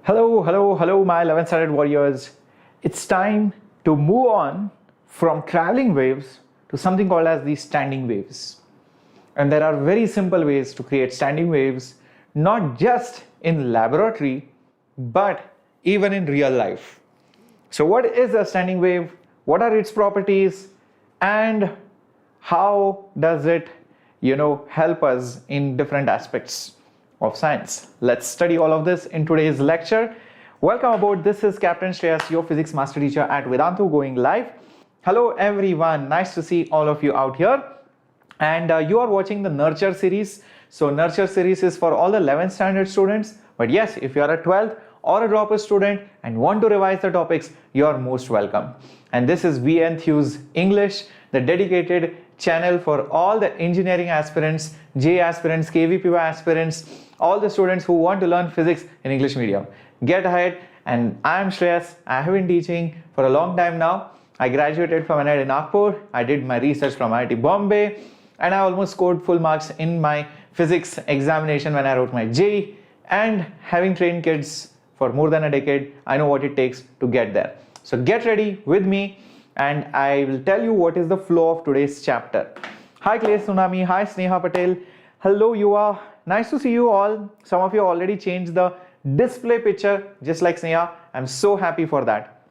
Hello, my 11th standard warriors. It's time to move on from traveling waves to something called as the standing waves. And there are very simple ways to create standing waves, not just in laboratory, but even in real life. So what is a standing wave? What are its properties? And how does it, help us in different aspects of science? Let's study all of this in today's lecture. Welcome aboard. This is Captain Shreyas, your physics master teacher at Vedantu, going live. Hello everyone, nice to see all of you out here. And you are watching the Nurture series. So Nurture series is for all the 11th standard students. But yes, if you are a 12th or a dropper student and want to revise the topics, you are most welcome. And this is JEE Enthuse English, the dedicated channel for all the engineering aspirants, JEE aspirants, KVPY aspirants, all the students who want to learn physics in English medium. Get ahead. And I am Shreyas. I have been teaching for a long time now. I graduated from NIT Nagpur. I did my research from IIT Bombay, and I almost scored full marks in my physics examination when I wrote my JEE. And having trained kids for more than a decade, I know what it takes to get there. So get ready with me, and I will tell you what is the flow of today's chapter. Hi Clay Tsunami, hi Sneha Patel, hello Yuva, nice to see you all. Some of you already changed the display picture just like Sneha. I'm so happy for that.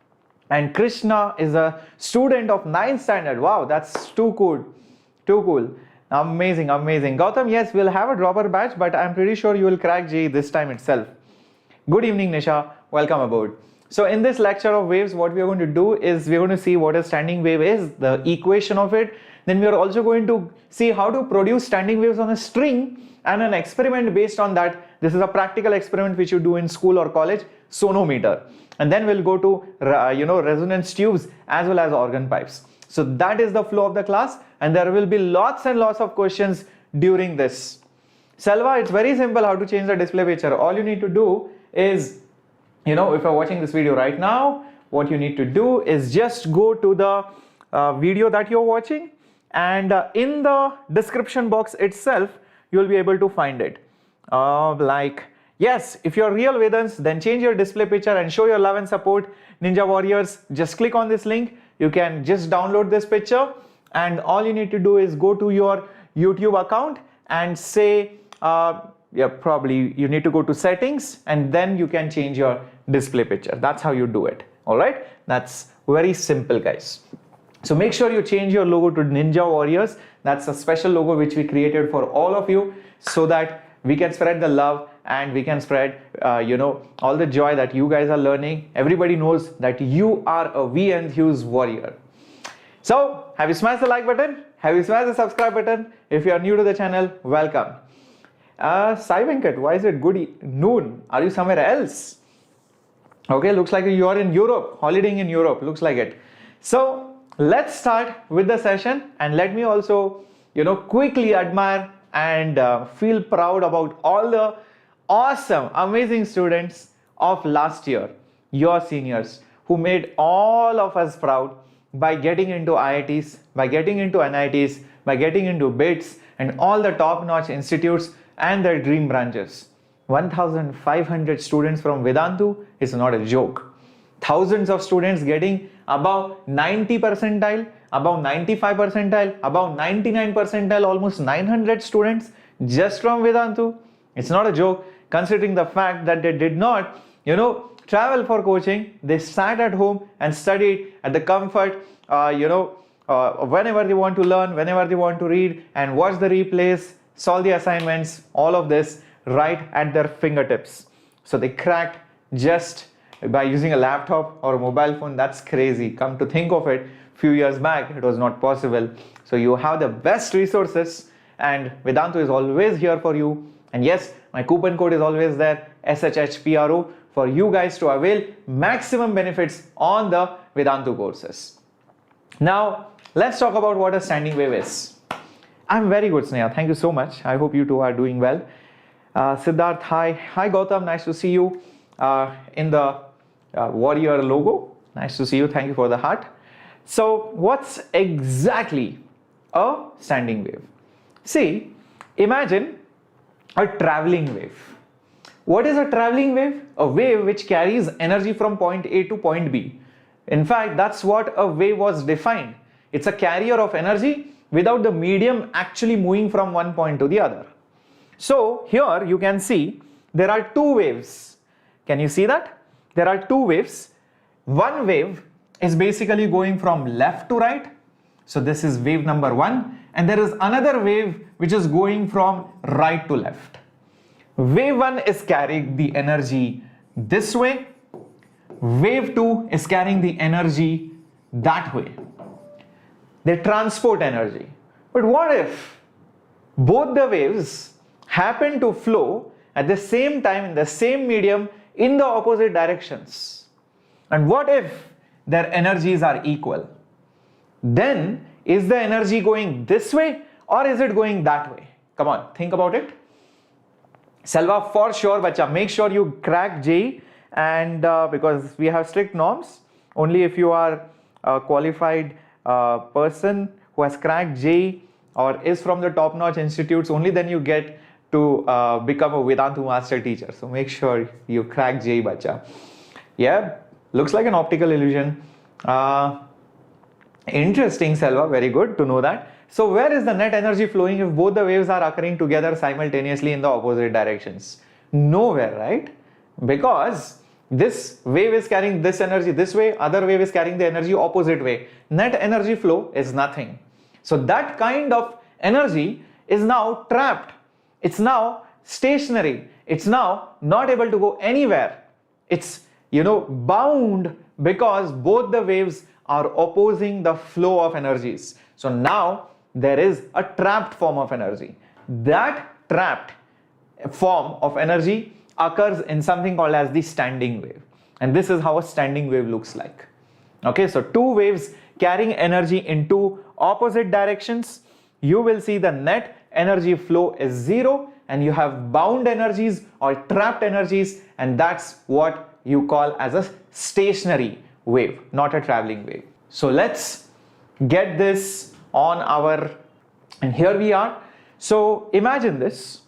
And Krishna is a student of 9th standard. Wow, that's too cool. Amazing. Gautam, yes, we'll have a dropper batch, but I'm pretty sure you will crack JEE this time itself. Good evening, Nisha. Welcome aboard. So in this lecture of waves, what we are going to do is we're going to see what a standing wave is, the equation of it. Then we are also going to see how to produce standing waves on a string and an experiment based on that. This is a practical experiment which you do in school or college, sonometer. And then we'll go to resonance tubes as well as organ pipes. So that is the flow of the class, and there will be lots and lots of questions during this. Selva, it's very simple how to change the display picture. All you need to do is, if you're watching this video right now, what you need to do is just go to the video that you're watching, and in the description box itself, you'll be able to find it. Yes, if you're real Vedans, then change your display picture and show your love and support. Ninja Warriors, just click on this link. You can just download this picture, and all you need to do is go to your YouTube account and say, probably you need to go to settings, and then you can change your display picture. That's how you do it. All right, that's very simple, guys. So make sure you change your logo to Ninja Warriors. That's a special logo which we created for all of you, so that we can spread the love and we can spread all the joy that you guys are learning. Everybody knows that you are a JEE Enthuse warrior. So have you smashed the like button? Have you smashed the subscribe button? If you are new to the channel, welcome. Sai Venkat, why is it good noon? Are you somewhere else? Okay, looks like you are in Europe, holidaying in Europe, looks like it. So let's start with the session, and let me also, quickly admire and feel proud about all the awesome, amazing students of last year, your seniors, who made all of us proud by getting into IITs, by getting into NITs, by getting into BITS and all the top-notch institutes and their dream branches. 1,500 students from Vedantu is not a joke. Thousands of students getting above 90 percentile, above 95 percentile, above 99 percentile, almost 900 students just from Vedantu. It's not a joke, considering the fact that they did not, travel for coaching. They sat at home and studied at the comfort, whenever they want to learn, whenever they want to read, and watch the replays, solve the assignments, all of this right at their fingertips. So they cracked just by using a laptop or a mobile phone. That's crazy. Come to think of it, few years back, it was not possible. So you have the best resources, and Vedantu is always here for you. And yes, my coupon code is always there, SHHPRO, for you guys to avail maximum benefits on the Vedantu courses. Now, let's talk about what a standing wave is. I'm very good, Sneha. Thank you so much. I hope you two are doing well. Siddharth, hi. Hi, Gautam. Nice to see you in the warrior logo. Nice to see you. Thank you for the heart. So, what's exactly a standing wave? See, imagine a traveling wave. What is a traveling wave? A wave which carries energy from point A to point B. In fact, that's what a wave was defined. It's a carrier of energy without the medium actually moving from one point to the other. So here you can see there are two waves. Can you see that? There are two waves. One wave is basically going from left to right. So this is wave number 1, and there is another wave which is going from right to left. Wave 1 is carrying the energy this way. Wave 2 is carrying the energy that way. They transport energy. But what if both the waves happen to flow at the same time in the same medium in the opposite directions? And what if their energies are equal? Then is the energy going this way or is it going that way? Come on, think about it. Selva, for sure, bacha, make sure you crack JEE, and because we have strict norms, only if you are a qualified person who has cracked JEE or is from the top-notch institutes, only then you get to become a Vedantu master teacher. So make sure you crack JEE, bacha. Yeah, looks like an optical illusion. Interesting, Selva, very good to know that. So where is the net energy flowing if both the waves are occurring together simultaneously in the opposite directions? Nowhere, right? Because this wave is carrying this energy this way, other wave is carrying the energy opposite way. Net energy flow is nothing. So that kind of energy is now trapped. It's now stationary. It's now not able to go anywhere. It's, bound because both the waves are opposing the flow of energies. So now there is a trapped form of energy. That trapped form of energy occurs in something called as the standing wave. And this is how a standing wave looks like. Okay, so two waves carrying energy in two opposite directions. You will see the net energy flow is zero and you have bound energies or trapped energies, and that's what you call as a stationary wave, not a traveling wave. So let's get this on our, and here we are. So imagine this.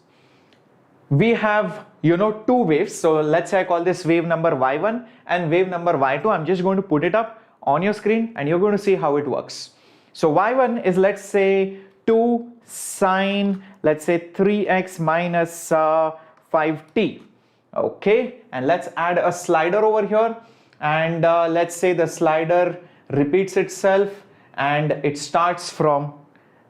We have, two waves. So let's say I call this wave number Y1 and wave number Y2. I'm just going to put it up on your screen and you're going to see how it works. So Y1 is, let's say, 2 sine, let's say 3x minus 5t. Okay, and let's add a slider over here, and let's say the slider repeats itself and it starts from,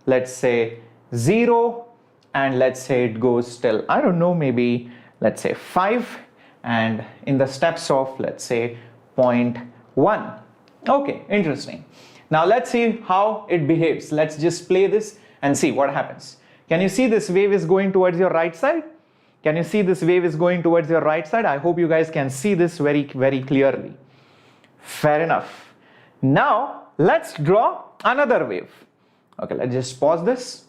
let's say, 0, and let's say it goes till, I don't know, maybe let's say 5, and in the steps of, let's say, 0.1. Okay, interesting. Now let's see how it behaves. Let's just play this and see what happens. Can you see this wave is going towards your right side? Can you see this wave is going towards your right side? I hope you guys can see this very, very clearly. Fair enough. Now let's draw another wave. Okay, let's just pause this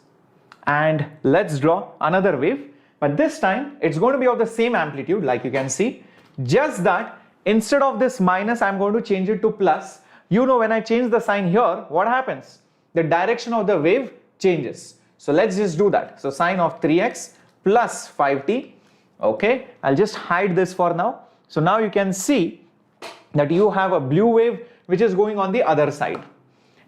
and let's draw another wave. But this time it's going to be of the same amplitude, like you can see. Just that instead of this minus, I'm going to change it to plus. When I change the sign here, what happens? The direction of the wave changes. So let's just do that. So sine of 3x plus 5t. Okay, I'll just hide this for now. So now you can see that you have a blue wave which is going on the other side.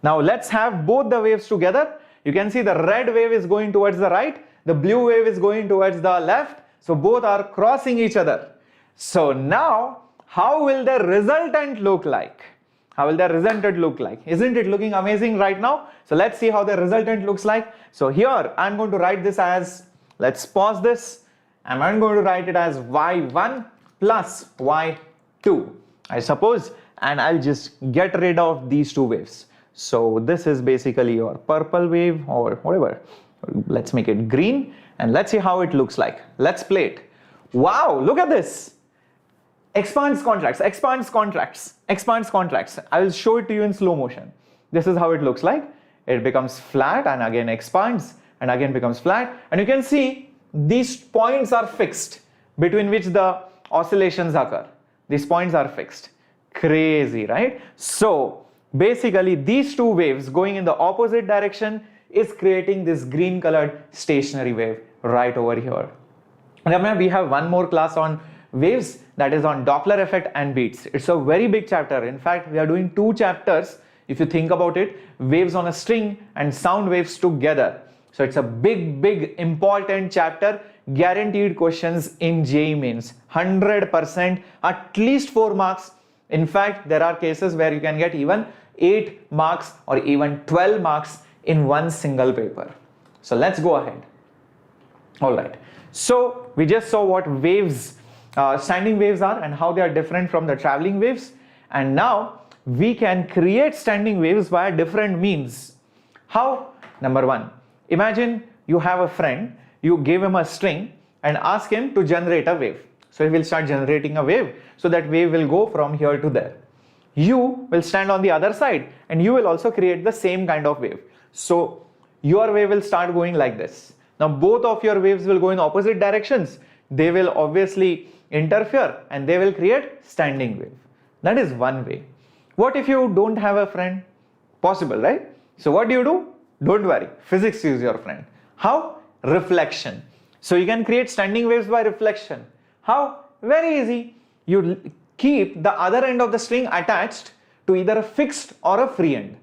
Now let's have both the waves together. You can see the red wave is going towards the right, the blue wave is going towards the left. So both are crossing each other. So now how will the resultant look like? How will the resultant look like? Isn't it looking amazing right now? So let's see how the resultant looks like. So here I'm going to write this as, let's pause this, and I'm going to write it as y1 plus y2, I suppose, and I'll just get rid of these two waves. So this is basically your purple wave or whatever. Let's make it green and let's see how it looks like. Let's play it. Wow, look at this. Expands, contracts, expands, contracts, expands, contracts. I will show it to you in slow motion. This is how it looks like. It becomes flat and again expands and again becomes flat. And you can see these points are fixed between which the oscillations occur. These points are fixed. Crazy, right? So basically these two waves going in the opposite direction is creating this green colored stationary wave right over here. Remember, we have one more class on waves, that is on Doppler effect and beats. It's a very big chapter. In fact, we are doing 2 chapters, if you think about it, waves on a string and sound waves together. So it's a big important chapter. Guaranteed questions in JEE Mains, 100%, at least 4 marks. In fact, there are cases where you can get even 8 marks or even 12 marks in one single paper. So let's go ahead. All right. So we just saw what waves, standing waves are and how they are different from the traveling waves. And now we can create standing waves via different means. How? Number 1, imagine you have a friend, you give him a string and ask him to generate a wave. So he will start generating a wave. So that wave will go from here to there. You will stand on the other side and you will also create the same kind of wave. So your wave will start going like this. Now both of your waves will go in opposite directions. They will obviously interfere and they will create standing wave. That is one way. What if you don't have a friend? Possible, right? So what do? Don't worry, physics is your friend. How? Reflection. So you can create standing waves by reflection. How? Very easy. You keep the other end of the string attached to either a fixed or a free end.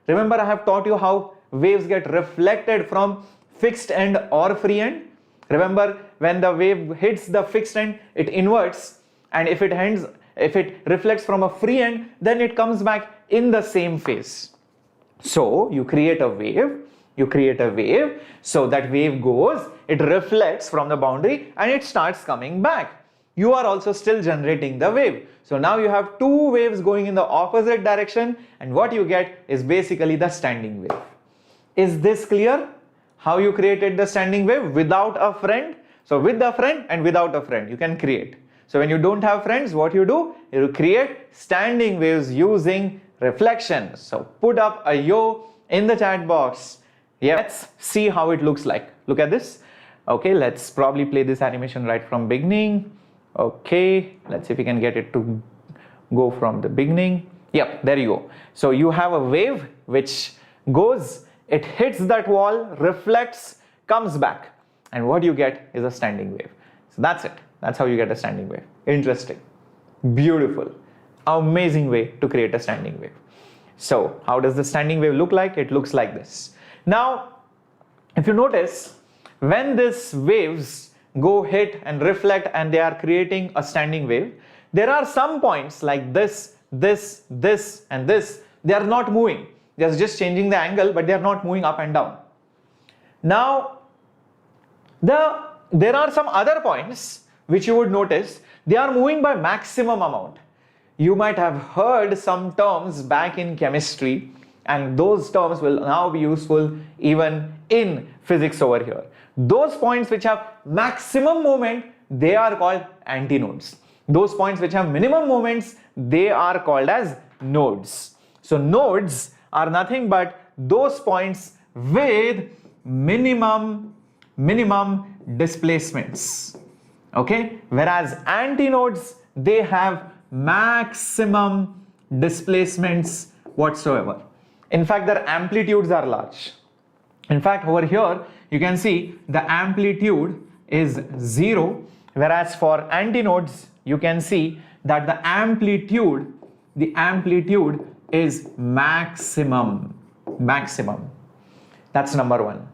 Remember, I have taught you how waves get reflected from fixed end or free end. Remember, when the wave hits the fixed end, it inverts, and if it reflects from a free end, then it comes back in the same phase. So you create a wave, so that wave goes, it reflects from the boundary and it starts coming back. You are also still generating the wave. So now you have 2 waves going in the opposite direction, and what you get is basically the standing wave. Is this clear? How you created the standing wave without a friend? So with a friend and without a friend, you can create. So when you don't have friends, what you do? You create standing waves using reflection. So put up a yo in the chat box. Yeah, let's see how it looks like. Look at this. Okay, let's probably play this animation right from beginning. Okay, let's see if we can get it to go from the beginning. Yep, there you go. So you have a wave which goes, it hits that wall, reflects, comes back, and what you get is a standing wave. So that's it. That's how you get a standing wave. Interesting, beautiful, amazing way to create a standing wave. So how does the standing wave look like? It looks like this. Now, if you notice, when these waves go hit and reflect and they are creating a standing wave, there are some points like this, this, this, and this. They are not moving. They are just changing the angle, but they are not moving up and down. Now, there are some other points which you would notice. They are moving by maximum amount. You might have heard some terms back in chemistry, and those terms will now be useful even in physics over here. Those points which have maximum moment, they are called antinodes. Those points which have minimum moments, they are called as nodes. So nodes are nothing but those points with minimum displacements. Okay, whereas antinodes, they have maximum displacements whatsoever. In fact, their amplitudes are large. In fact, over here you can see the amplitude is 0, whereas for antinodes you can see that the amplitude is maximum. That's number 1.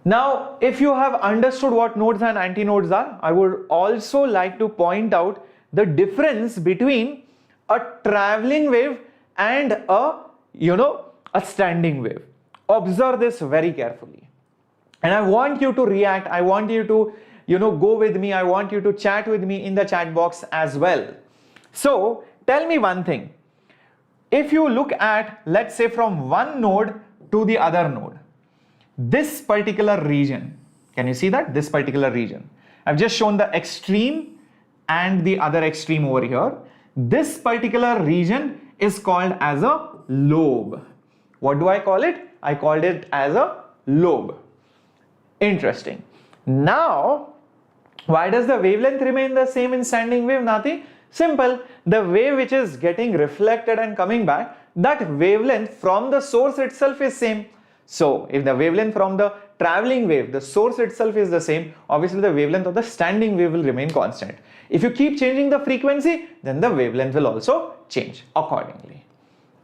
Now, if you have understood what nodes and antinodes are, I would also like to point out the difference between a traveling wave and a standing wave. Observe this very carefully. And I want you to react. I want you to, go with me. I want you to chat with me in the chat box as well. So tell me one thing. If you look at, let's say, from one node to the other node, this particular region, can you see that? This particular region. I've just shown the extreme and the other extreme over here. This particular region is called as a lobe. What do I call it? I called it as a lobe. Interesting. Now, why does the wavelength remain the same in standing wave? Nothing. Simple. The wave which is getting reflected and coming back, that wavelength from the source itself is same. So if the wavelength from the traveling wave, the source itself is the same, obviously the wavelength of the standing wave will remain constant. If you keep changing the frequency, then the wavelength will also change accordingly.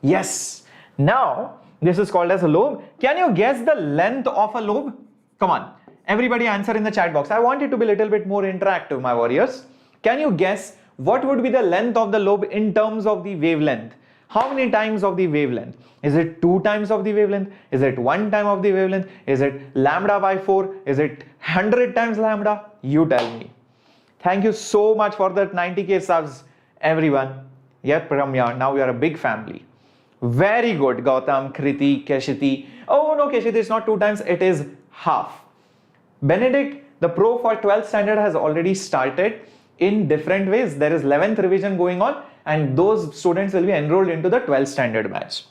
Yes. Now, this is called as a lobe. Can you guess the length of a lobe? Come on. Everybody answer in the chat box. I want it to be a little bit more interactive, my warriors. Can you guess what would be the length of the lobe in terms of the wavelength? How many times of the wavelength? Is it 2 times of the wavelength? Is it 1 time of the wavelength? Is it lambda by 4? Is it 100 times lambda? You tell me. Thank you so much for that 90k subs, everyone. Yep, Ramya, now we are a big family. Very good, Gautam, Kriti, Keshiti. Oh no, Keshiti, it's not 2 times, it is half. Benedict, the pro for 12th standard has already started in different ways. There is 11th revision going on, and those students will be enrolled into the 12th standard batch.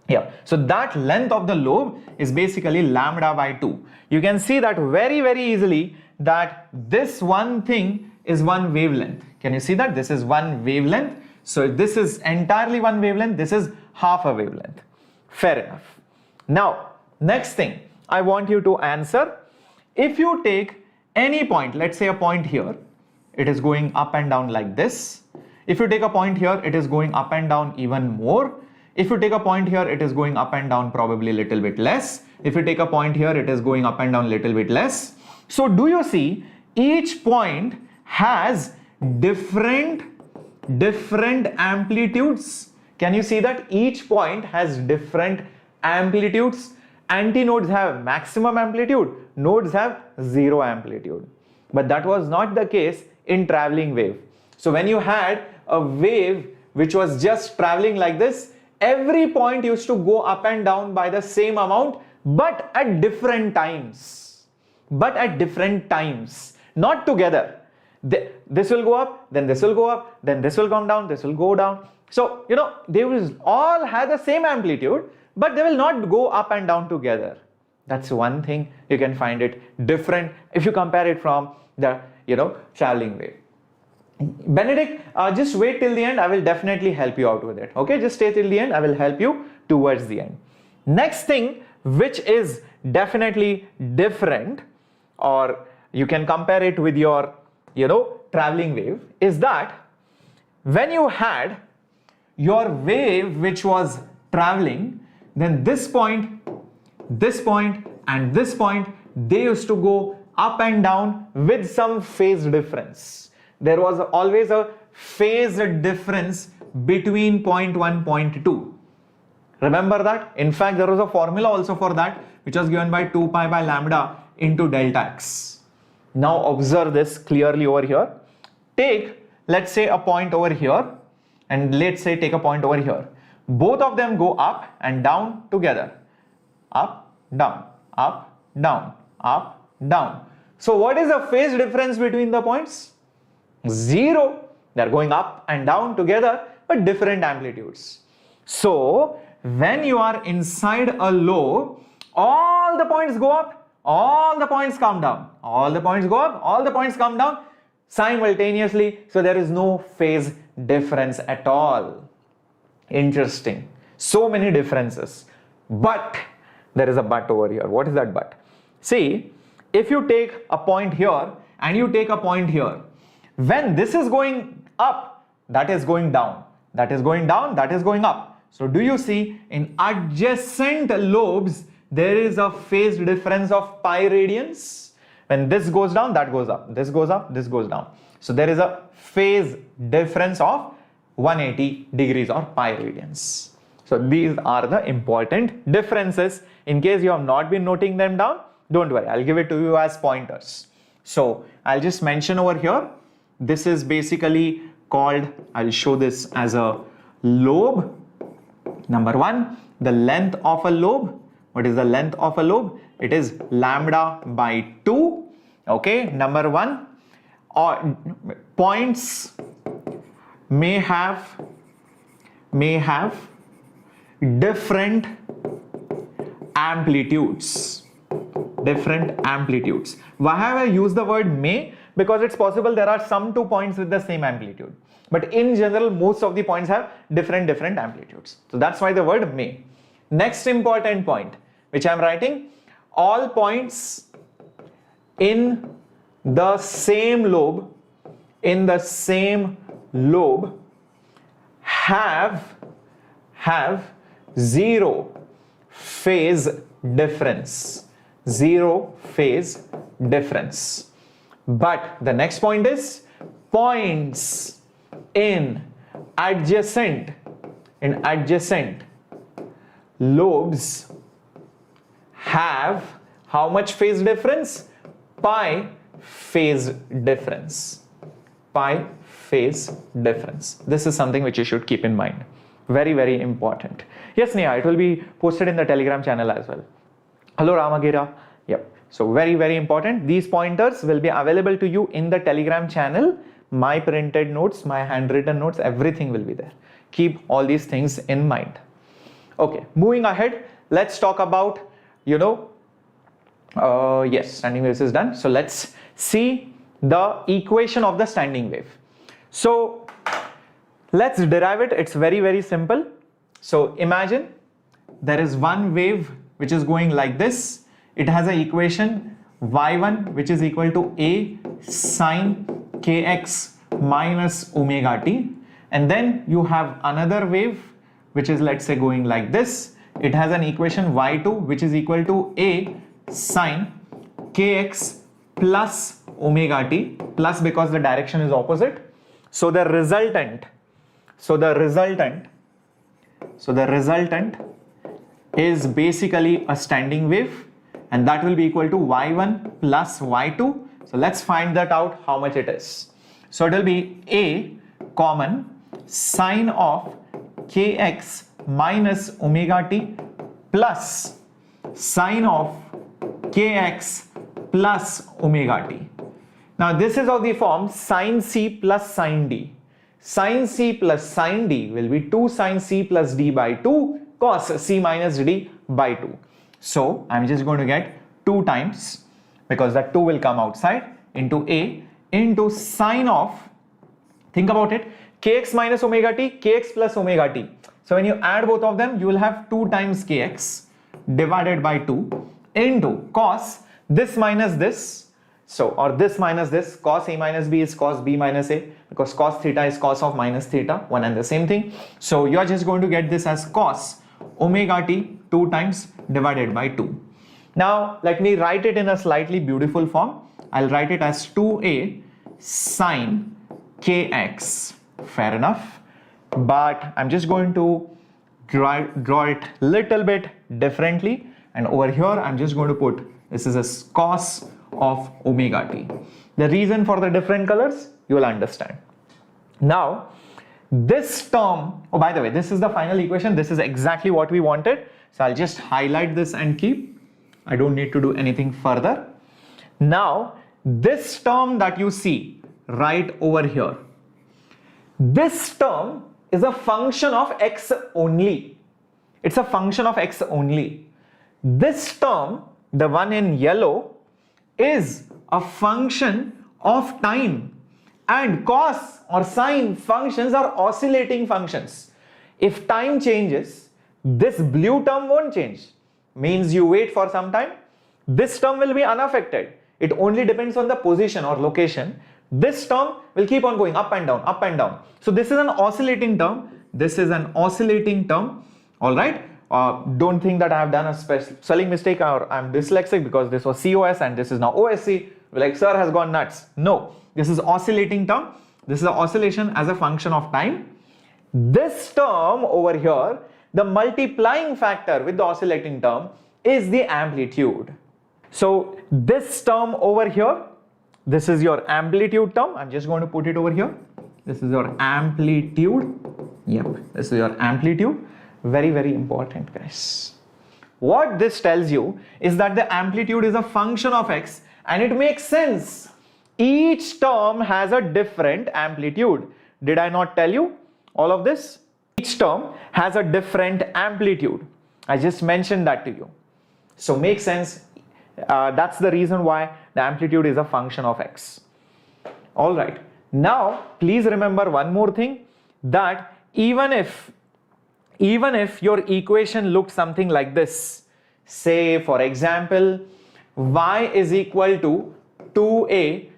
Yeah, so that length of the lobe is basically lambda by 2. You can see that very, very easily that this one thing is one wavelength. Can you see that? This is one wavelength. So this is entirely one wavelength. This is half a wavelength. Fair enough. Now, next thing I want you to answer. If you take any point, let's say a point here, it is going up and down like this. If you take a point here, it is going up and down even more. If you take a point here, it is going up and down probably a little bit less. If you take a point here, it is going up and down a little bit less. So do you see each point has different amplitudes? Can you see that each point has different amplitudes? Antinodes have maximum amplitude, nodes have 0 amplitude. But that was not the case in traveling wave. So when you had a wave which was just traveling like this, every point used to go up and down by the same amount, but at different times. Not together. This will go up, then this will go up, then this will come down, this will go down. So, you know, they will all have the same amplitude, but they will not go up and down together. That's one thing you can find it different if you compare it from the, traveling wave. Benedict, just wait till the end. I will definitely help you out with it. Okay, just stay till the end. I will help you towards the end. Next thing, which is definitely different, or you can compare it with your, traveling wave, is that when you had your wave which was traveling, then this point, and this point, they used to go up and down with some phase difference. There was always a phase difference between point 1, point 2. Remember that? In fact, there was a formula also for that, which was given by 2 pi by lambda into delta x. Now observe this clearly over here. Take, let's say, a point over here, and let's say take a point over here. Both of them go up and down together. Up, down, up, down, up, down. So what is the phase difference between the points? 0. They are going up and down together, but different amplitudes. So when you are inside a lobe, all the points go up, all the points come down, all the points go up, all the points come down simultaneously. So there is no phase difference at all. Interesting. So many differences. But there is a but over here. What is that but? See, if you take a point here and you take a point here, when this is going up, that is going down, that is going down, that is going up. So do you see in adjacent lobes, there is a phase difference of pi radians? When this goes down, that goes up, this goes up, this goes down. So there is a phase difference of 180 degrees or pi radians. So these are the important differences. In case you have not been noting them down, don't worry, I'll give it to you as pointers. So I'll just mention over here, this is basically called, I'll show this as a lobe. Number 1, the length of a lobe. What is the length of a lobe? It is lambda by 2. Okay, number 1, or points may have different amplitudes. Why have I used the word may? Because it's possible there are some 2 points with the same amplitude. But in general, most of the points have different amplitudes. So that's why the word may. Next important point, which I'm writing, all points in the same lobe in the same lobe have zero phase difference. Zero phase difference. But the next point is points in adjacent lobes have how much phase difference? Pi phase difference. Pi phase difference. This is something which you should keep in mind. Very, very important. Yes, Neha, it will be posted in the Telegram channel as well. Hello, Ramagira. Yep. So very, very important. These pointers will be available to you in the Telegram channel. My printed notes, my handwritten notes, everything will be there. Keep all these things in mind. Okay, moving ahead, let's talk about, yes, standing waves is done. So let's see the equation of the standing wave. So let's derive it. It's very, very simple. So imagine there is one wave which is going like this. It has an equation y1 which is equal to a sine kx minus omega t, and then you have another wave which is, let's say, going like this. It has an equation y2 which is equal to a sine kx plus omega t, plus because the direction is opposite. So the resultant is basically a standing wave, and that will be equal to y1 plus y2. So let's find that out how much it is. So it will be a common sine of kx minus omega t plus sine of kx plus omega t. Now this is of the form sine c plus sine d. Sine c plus sine d will be 2 sine c plus d by 2 cos c minus d by 2. So I'm just going to get 2 times, because that 2 will come outside, into a into sine of, think about it, kx minus omega t, kx plus omega t. So when you add both of them, you will have 2 times kx divided by 2 into cos this minus this. So, or this minus this, cos a minus b is cos b minus a, because cos theta is cos of minus theta, one and the same thing. So you are just going to get this as cos omega t 2 times divided by 2. Now let me write it in a slightly beautiful form. I'll write it as 2a sine kx. Fair enough. But I'm just going to draw it little bit differently, and over here I'm just going to put this is a cos of omega t. The reason for the different colors you will understand. Now this term, oh by the way, this is the final equation. This is exactly what we wanted. So I'll just highlight this and keep. I don't need to do anything further. Now this term that you see right over here, this term is a function of x only. It's a function of x only. This term, the one in yellow, is a function of time, and cos or sine functions are oscillating functions. If time changes, this blue term won't change. Means you wait for some time, this term will be unaffected. It only depends on the position or location. This term will keep on going up and down, up and down. So this is an oscillating term. This is an oscillating term. All right. Don't think that I have done a spelling mistake or I'm dyslexic because this was COS and this is now OSC. Like, sir has gone nuts. No, this is oscillating term. This is an oscillation as a function of time. This term over here, the multiplying factor with the oscillating term is the amplitude. So this term over here, this is your amplitude term. I'm just going to put it over here. This is your amplitude. Yep, this is your amplitude. Very, very important, guys. What this tells you is that the amplitude is a function of x, and it makes sense. Each term has a different amplitude. Did I not tell you all of this? Each term has a different amplitude. I just mentioned that to you. So makes sense. That's the reason why the amplitude is a function of x. All right. Now, please remember one more thing, that even if your equation looked something like this, say for example, y is equal to 2a,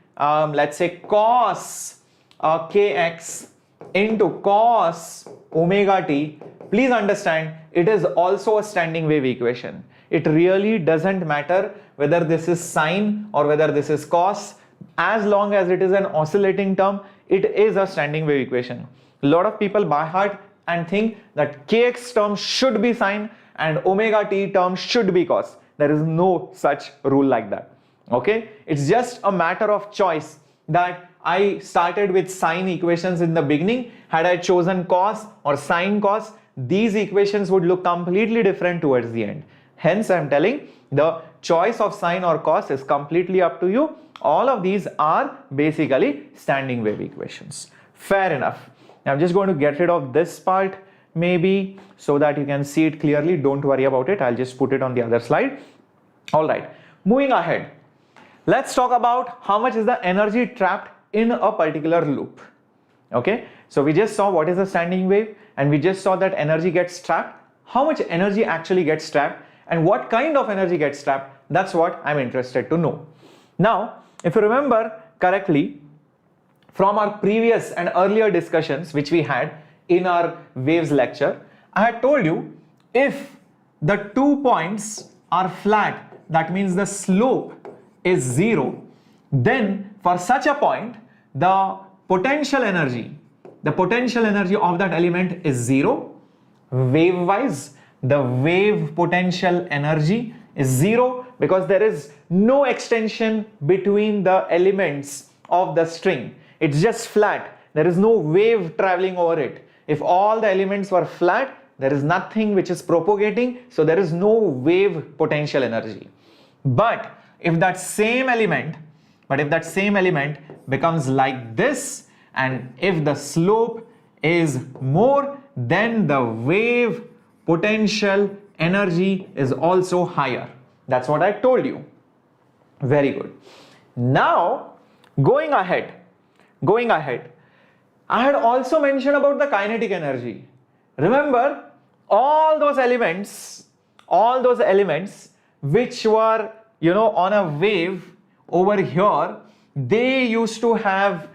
let's say cos kx into cos omega t, please understand it is also a standing wave equation. It really doesn't matter whether this is sine or whether this is cos. As long as it is an oscillating term, it is a standing wave equation. A lot of people by heart and think that kx term should be sine and omega t term should be cos. There is no such rule like that. Okay, it's just a matter of choice that I started with sine equations in the beginning. Had I chosen cos or sine cos, these equations would look completely different towards the end. Hence, I'm telling the choice of sine or cos is completely up to you. All of these are basically standing wave equations. Fair enough. Now I'm just going to get rid of this part maybe so that you can see it clearly. Don't worry about it. I'll just put it on the other slide. All right, moving ahead. Let's talk about how much is the energy trapped in a particular loop. Okay, so we just saw what is a standing wave and we just saw that energy gets trapped. How much energy actually gets trapped and what kind of energy gets trapped? That's what I'm interested to know. Now, if you remember correctly from our previous and earlier discussions which we had in our waves lecture, I had told you if the 2 points are flat, that means the slope is 0, then for such a point the potential energy of that element is 0. Wave wise, the wave potential energy is 0 because there is no extension between the elements of the string. It's just flat. There is no wave traveling over it. If all the elements were flat, there is nothing which is propagating, so there is no wave potential energy. But if that same element becomes like this, and if the slope is more, then the wave potential energy is also higher. That's what I told you. Very good. Now, going ahead, I had also mentioned about the kinetic energy. Remember, all those elements which were, on a wave over here, they used to have,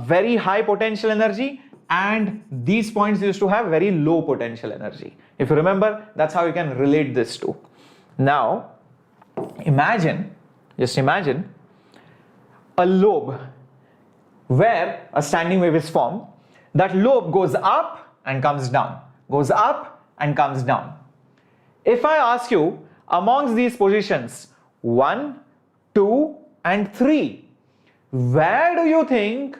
very high potential energy, and these points used to have very low potential energy. If you remember, that's how you can relate this to. Now, just imagine a lobe where a standing wave is formed. That lobe goes up and comes down, goes up and comes down. If I ask you amongst these positions 1, 2 and 3, where do you think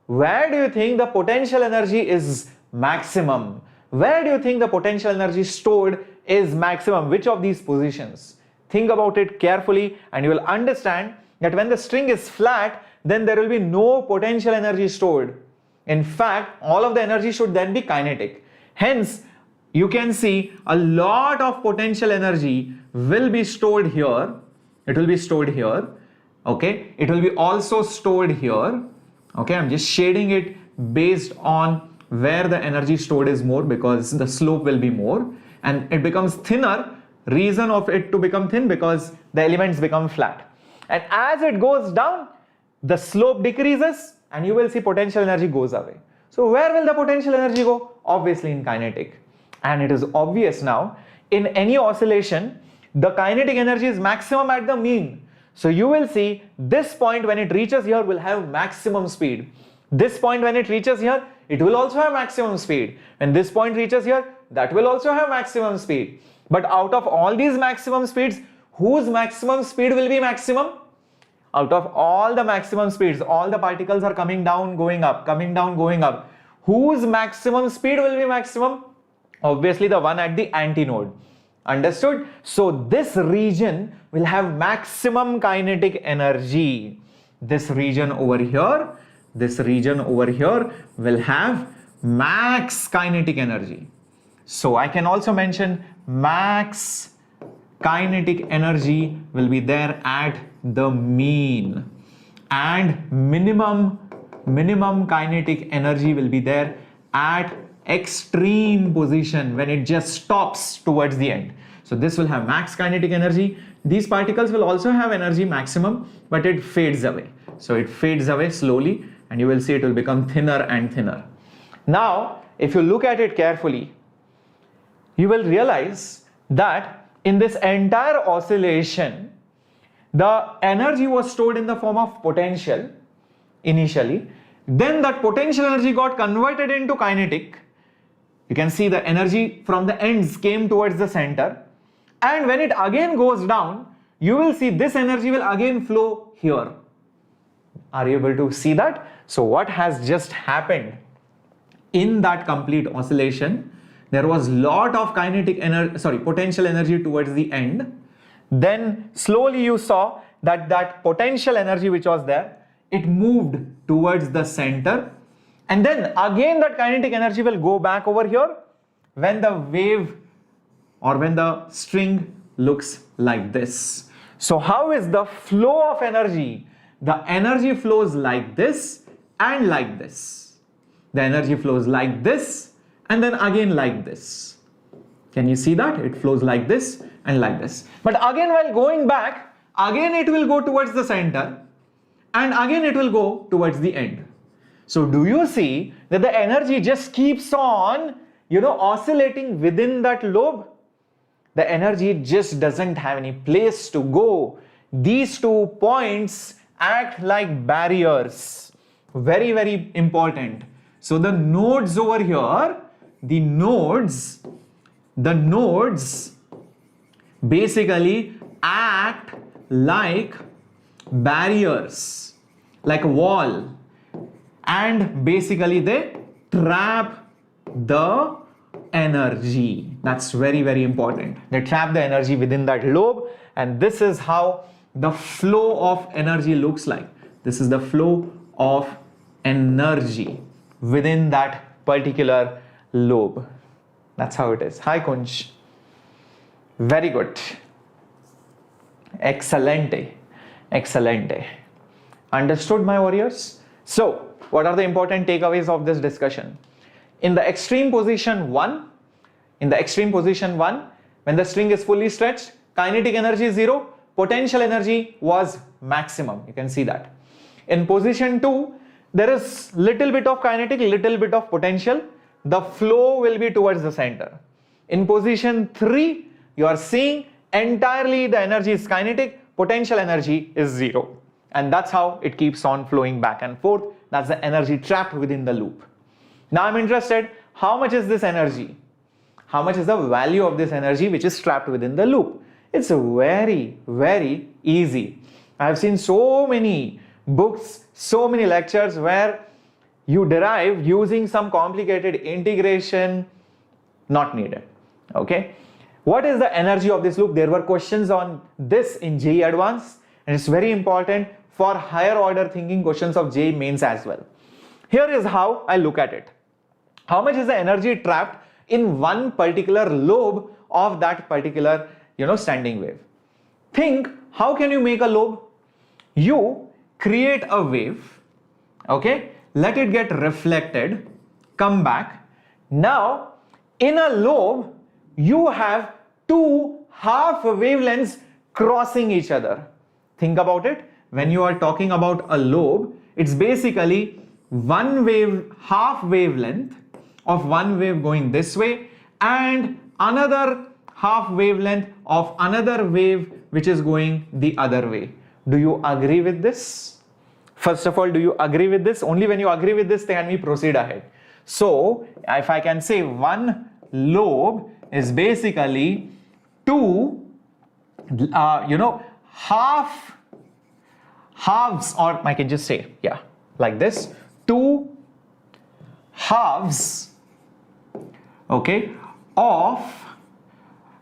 the potential energy is maximum? Where do you think the potential energy stored is maximum? Which of these positions? Think about it carefully and you will understand that when the string is flat, then there will be no potential energy stored. In fact, all of the energy should then be kinetic. Hence, you can see a lot of potential energy will be stored here. It will be stored here. Okay, it will be also stored here. Okay, I'm just shading it based on where the energy stored is more because the slope will be more, and it becomes thinner. Reason of it to become thin because the elements become flat. And as it goes down, the slope decreases and you will see potential energy goes away. So where will the potential energy go? Obviously in kinetic. And it is obvious now, in any oscillation, the kinetic energy is maximum at the mean. So you will see this point when it reaches here will have maximum speed. This point when it reaches here, it will also have maximum speed. When this point reaches here, that will also have maximum speed. But out of all these maximum speeds, whose maximum speed will be maximum? Out of all the maximum speeds, all the particles are coming down, going up, coming down, going up. Whose maximum speed will be maximum? Obviously the one at the antinode. Understood? So this region will have maximum kinetic energy. This region over here will have max kinetic energy. So I can also mention max kinetic energy will be there at the mean, and minimum kinetic energy will be there at extreme position when it just stops towards the end. So this will have max kinetic energy. These particles will also have energy maximum, but it fades away. So it fades away slowly and you will see it will become thinner and thinner. Now, if you look at it carefully, you will realize that in this entire oscillation, the energy was stored in the form of potential initially. Then that potential energy got converted into kinetic. You can see the energy from the ends came towards the center. And when it again goes down, you will see this energy will again flow here. Are you able to see that? So what has just happened in that complete oscillation? There was lot of potential energy towards the end. Then slowly you saw that that potential energy which was there, it moved towards the center. And then again that kinetic energy will go back over here when the wave or when the string looks like this. So how is the flow of energy? The energy flows like this and like this. The energy flows like this and then again like this. Can you see that? It flows like this and like this. But again, while going back, again it will go towards the center and again it will go towards the end. So do you see that the energy just keeps on, oscillating within that lobe? The energy just doesn't have any place to go. These 2 points act like barriers. Very, very important. So the nodes over here, the nodes basically act like barriers, like a wall, and basically they trap the energy. That's very, very important. They trap the energy within that lobe, and this is how the flow of energy looks like. This is the flow of energy within that particular lobe. That's how it is. Hi Kunj. Very good. Excelente. Excelente. Understood, my warriors? So, what are the important takeaways of this discussion? In the extreme position 1, when the string is fully stretched, kinetic energy is 0, potential energy was maximum. You can see that. In position 2, there is little bit of kinetic, little bit of potential. The flow will be towards the center. In position 3, you are seeing entirely the energy is kinetic, potential energy is 0. And that's how it keeps on flowing back and forth. That's the energy trapped within the loop. Now I'm interested, how much is this energy? How much is the value of this energy which is trapped within the loop? It's very, very easy. I have seen so many books, so many lectures where you derive using some complicated integration, not needed. Okay. What is the energy of this loop? There were questions on this in JEE Advanced, and it's very important for higher order thinking questions of JEE Mains as well. Here is how I look at it. How much is the energy trapped in one particular lobe of that particular, standing wave? Think, how can you make a lobe? You create a wave, okay? Let it get reflected, come back. Now, in a lobe, you have 2 half wavelengths crossing each other. Think about it. When you are talking about a lobe, it's basically one wave, half wavelength of one wave going this way and another half wavelength of another wave which is going the other way. Do you agree with this? First of all, do you agree with this? Only when you agree with this, then we proceed ahead. So, if I can say one lobe is basically 2, halves, or I can just say, like this, 2 halves, okay, of,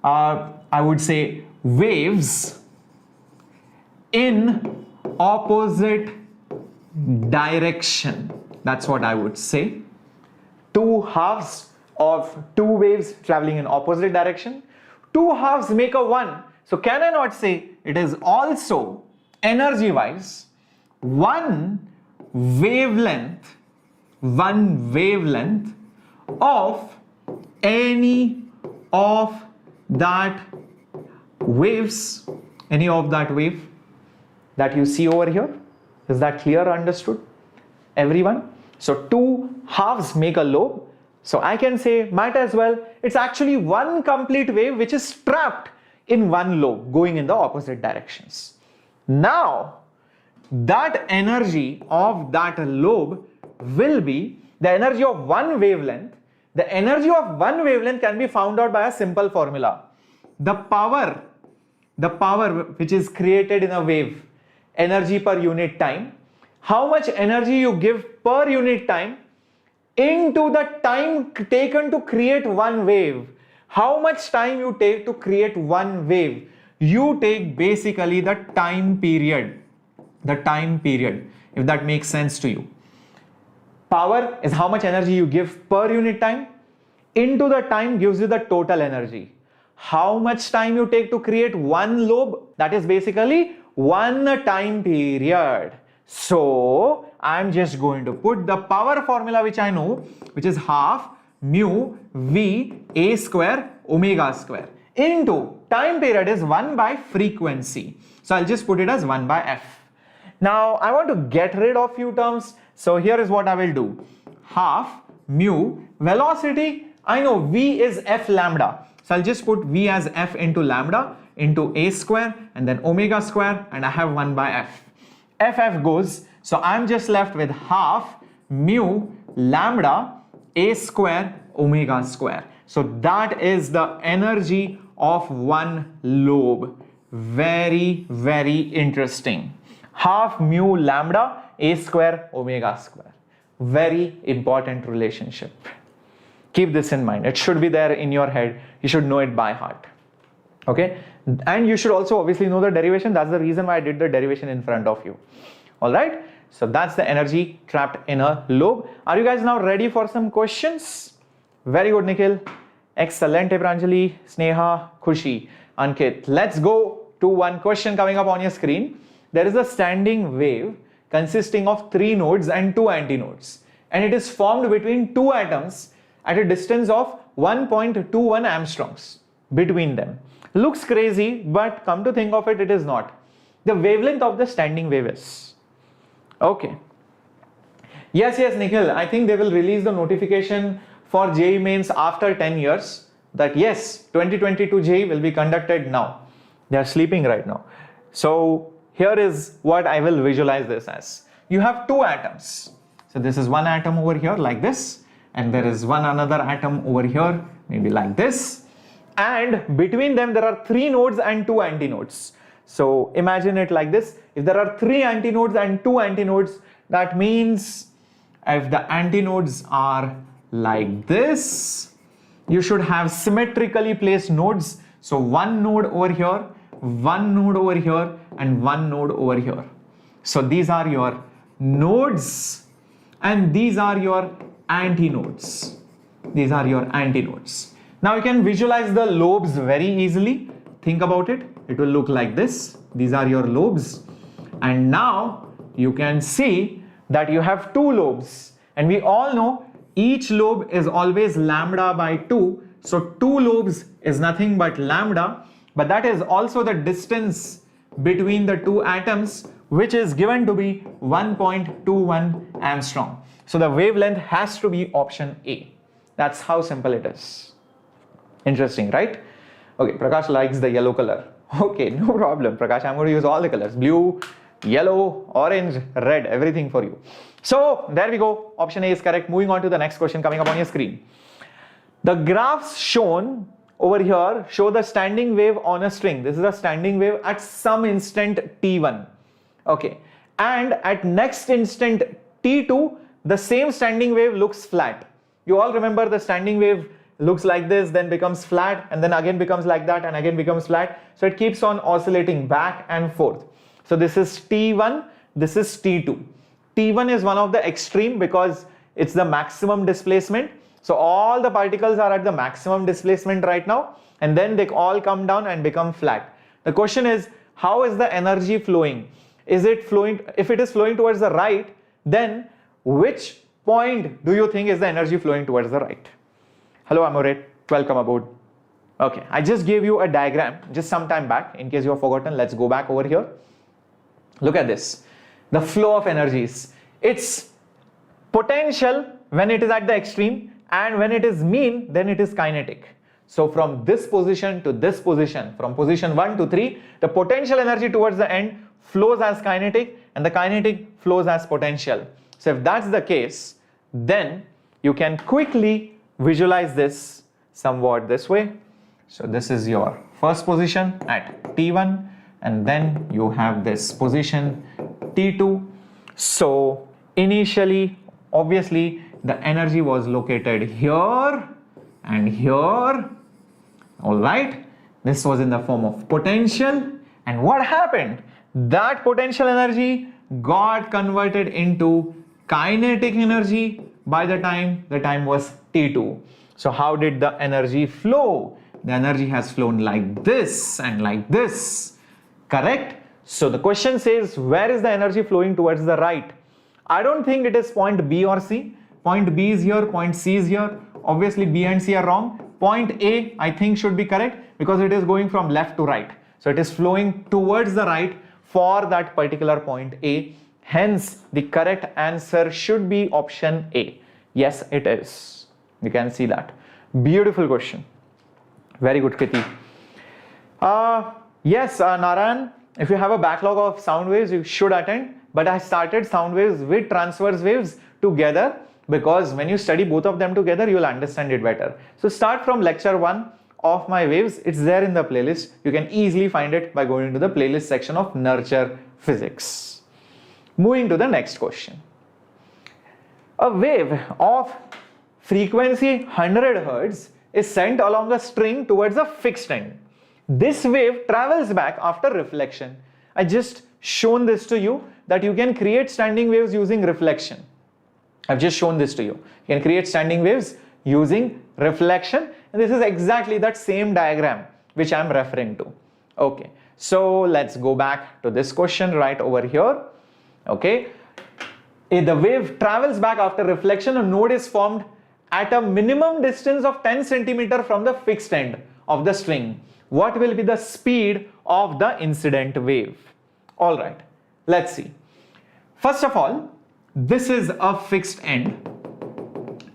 I would say, waves in opposite direction. That's what I would say. 2 halves of 2 waves traveling in opposite direction. 2 halves make a 1. So can I not say it is also energy wise one wavelength of any of that waves, any of that wave that you see over here? Is that clear, understood? Everyone? So 2 halves make a lobe. So I can say, might as well, it's actually one complete wave which is trapped in one lobe going in the opposite directions. Now, that energy of that lobe will be the energy of one wavelength. The energy of one wavelength can be found out by a simple formula. The power which is created in a wave, energy per unit time, how much energy you give per unit time into the time taken to create one wave. How much time you take to create one wave? You take basically the time period, if that makes sense to you. Power is how much energy you give per unit time, into the time gives you the total energy. How much time you take to create one lobe? That is basically one time period. So I'm just going to put the power formula which I know, which is half mu v a square omega square into time period is 1 by frequency. So I'll just put it as 1 by f. Now I want to get rid of few terms. So here is what I will do. Half mu velocity, I know v is f lambda. So I'll just put v as f into lambda into a square and then omega square, and I have 1 by f. F goes, so I'm just left with half mu lambda a square omega square. So that is the energy of one lobe. Very, very interesting. Half mu lambda a square omega square. Very important relationship. Keep this in mind. It should be there in your head. You should know it by heart. Okay? And you should also obviously know the derivation. That's the reason why I did the derivation in front of you. Alright? So that's the energy trapped in a lobe. Are you guys now ready for some questions? Very good, Nikhil. Excellent, Pranjali, Sneha, Khushi, Ankit. Let's go to one question coming up on your screen. There is a standing wave consisting of 3 nodes and 2 antinodes. And it is formed between 2 atoms at a distance of 1.21 angstroms between them. Looks crazy, but come to think of it, it is not. The wavelength of the standing wave is. Okay. Yes, Nikhil, I think they will release the notification for JEE Mains after 10 years that yes, 2022 JEE will be conducted now. They are sleeping right now. So here is what I will visualize this as. You have 2 atoms. So this is one atom over here like this, and there is one another atom over here, maybe like this. And between them there are 3 nodes and 2 antinodes. So imagine it like this. If there are 3 antinodes and 2 antinodes, that means if the antinodes are like this, you should have symmetrically placed nodes. So one node over here, one node over here, and one node over here. So these are your nodes and these are your antinodes. These are your antinodes. Now you can visualize the lobes very easily. Think about it. It will look like this. These are your lobes. And now you can see that you have 2 lobes. And we all know each lobe is always lambda by 2. So 2 lobes is nothing but lambda. But that is also the distance between the 2 atoms, which is given to be 1.21 angstrom. So the wavelength has to be option A. That's how simple it is. Interesting, right? Okay, Prakash likes the yellow color. Okay, no problem, Prakash. I'm going to use all the colors. Blue, yellow, orange, red, everything for you. So there we go. Option A is correct. Moving on to the next question coming up on your screen. The graphs shown over here show the standing wave on a string. This is a standing wave at some instant t1. Okay. And at next instant t2, the same standing wave looks flat. You all remember the standing wave looks like this, then becomes flat, and then again becomes like that, and again becomes flat. So it keeps on oscillating back and forth. So this is T1, this is T2. T1 is one of the extreme because it's the maximum displacement. So all the particles are at the maximum displacement right now, and then they all come down and become flat. The question is, how is the energy flowing? Is it flowing? If it is flowing towards the right, then which point do you think is the energy flowing towards the right? Hello Amoret, welcome aboard. Okay, I just gave you a diagram just some time back. In case you have forgotten, let's go back over here. Look at this. The flow of energies. It's potential when it is at the extreme, and when it is mean, then it is kinetic. So from this position to this position, from position 1 to 3, the potential energy towards the end flows as kinetic and the kinetic flows as potential. So if that's the case, then you can quickly visualize this somewhat this way. So this is your first position at T1, and then you have this position T2. So initially, obviously, the energy was located here and here. All right, this was in the form of potential, and what happened? That potential energy got converted into kinetic energy by the time was T2. So how did the energy flow? The energy has flown like this and like this, correct? So the question says, where is the energy flowing towards the right? I don't think it is point B or C. Point B is here, point C is here. Obviously B and C are wrong. Point A, I think, should be correct because it is going from left to right. So it is flowing towards the right for that particular point A. Hence, the correct answer should be option A. Yes, it is. You can see that. Beautiful question. Very good, Kriti. Yes, Narayan, if you have a backlog of sound waves, you should attend. But I started sound waves with transverse waves together, because when you study both of them together, you will understand it better. So start from lecture 1 of my waves. It's there in the playlist. You can easily find it by going to the playlist section of Nurture Physics. Moving to the next question. A wave of frequency 100 Hz is sent along a string towards a fixed end. This wave travels back after reflection. I just shown this to you that you can create standing waves using reflection. I've just shown this to you. You can create standing waves using reflection, and this is exactly that same diagram which I'm referring to. Okay, so let's go back to this question right over here. Okay, if the wave travels back after reflection, a node is formed at a minimum distance of 10 centimeters from the fixed end of the string. What will be the speed of the incident wave? All right, let's see. First of all, this is a fixed end,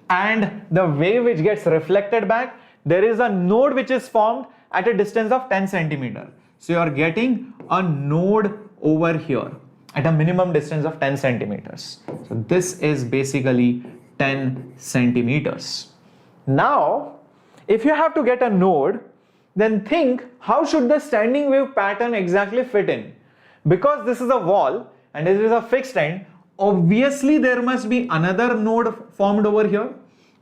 and the wave which gets reflected back, there is a node which is formed at a distance of 10 centimeters. So you are getting a node over here at a minimum distance of 10 centimeters. So this is basically 10 centimeters. Now, if you have to get a node, then think how should the standing wave pattern exactly fit in? Because this is a wall and this is a fixed end, obviously there must be another node formed over here,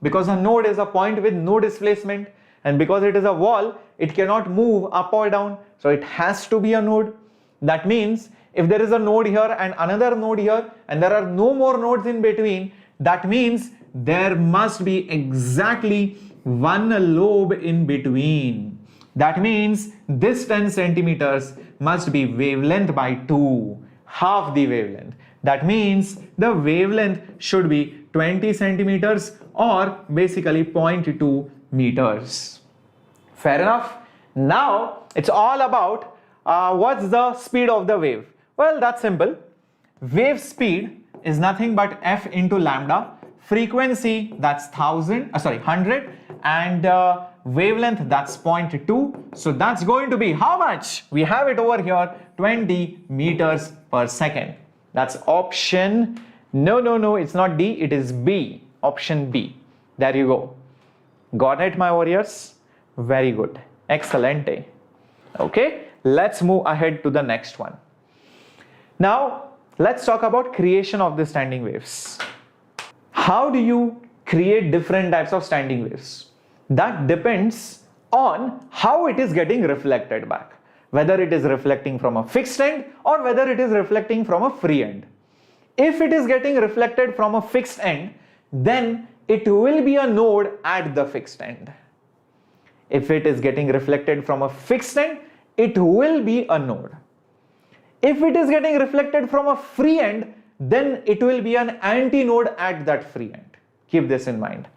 because a node is a point with no displacement, and because it is a wall, it cannot move up or down, so it has to be a node. That means if there is a node here and another node here and there are no more nodes in between, that means there must be exactly one lobe in between. That means this 10 centimeters must be wavelength by 2, half the wavelength. That means the wavelength should be 20 centimeters or basically 0.2 meters. Fair enough? Now it's all about what's the speed of the wave. Well, that's simple. Wave speed is nothing but f into lambda. Frequency, that's 100, and wavelength, that's 0.2. So that's going to be how much? We have it over here, 20 meters per second. That's option, no, it's not D, it is B, option B. There you go. Got it, my warriors? Very good. Excelente. Okay, let's move ahead to the next one. Now, let's talk about creation of the standing waves. How do you create different types of standing waves? That depends on how it is getting reflected back. Whether it is reflecting from a fixed end or whether it is reflecting from a free end. If it is getting reflected from a fixed end, then it will be a node at the fixed end. If it is getting reflected from a fixed end, it will be a node. If it is getting reflected from a free end, then it will be an anti-node at that free end. Keep this in mind.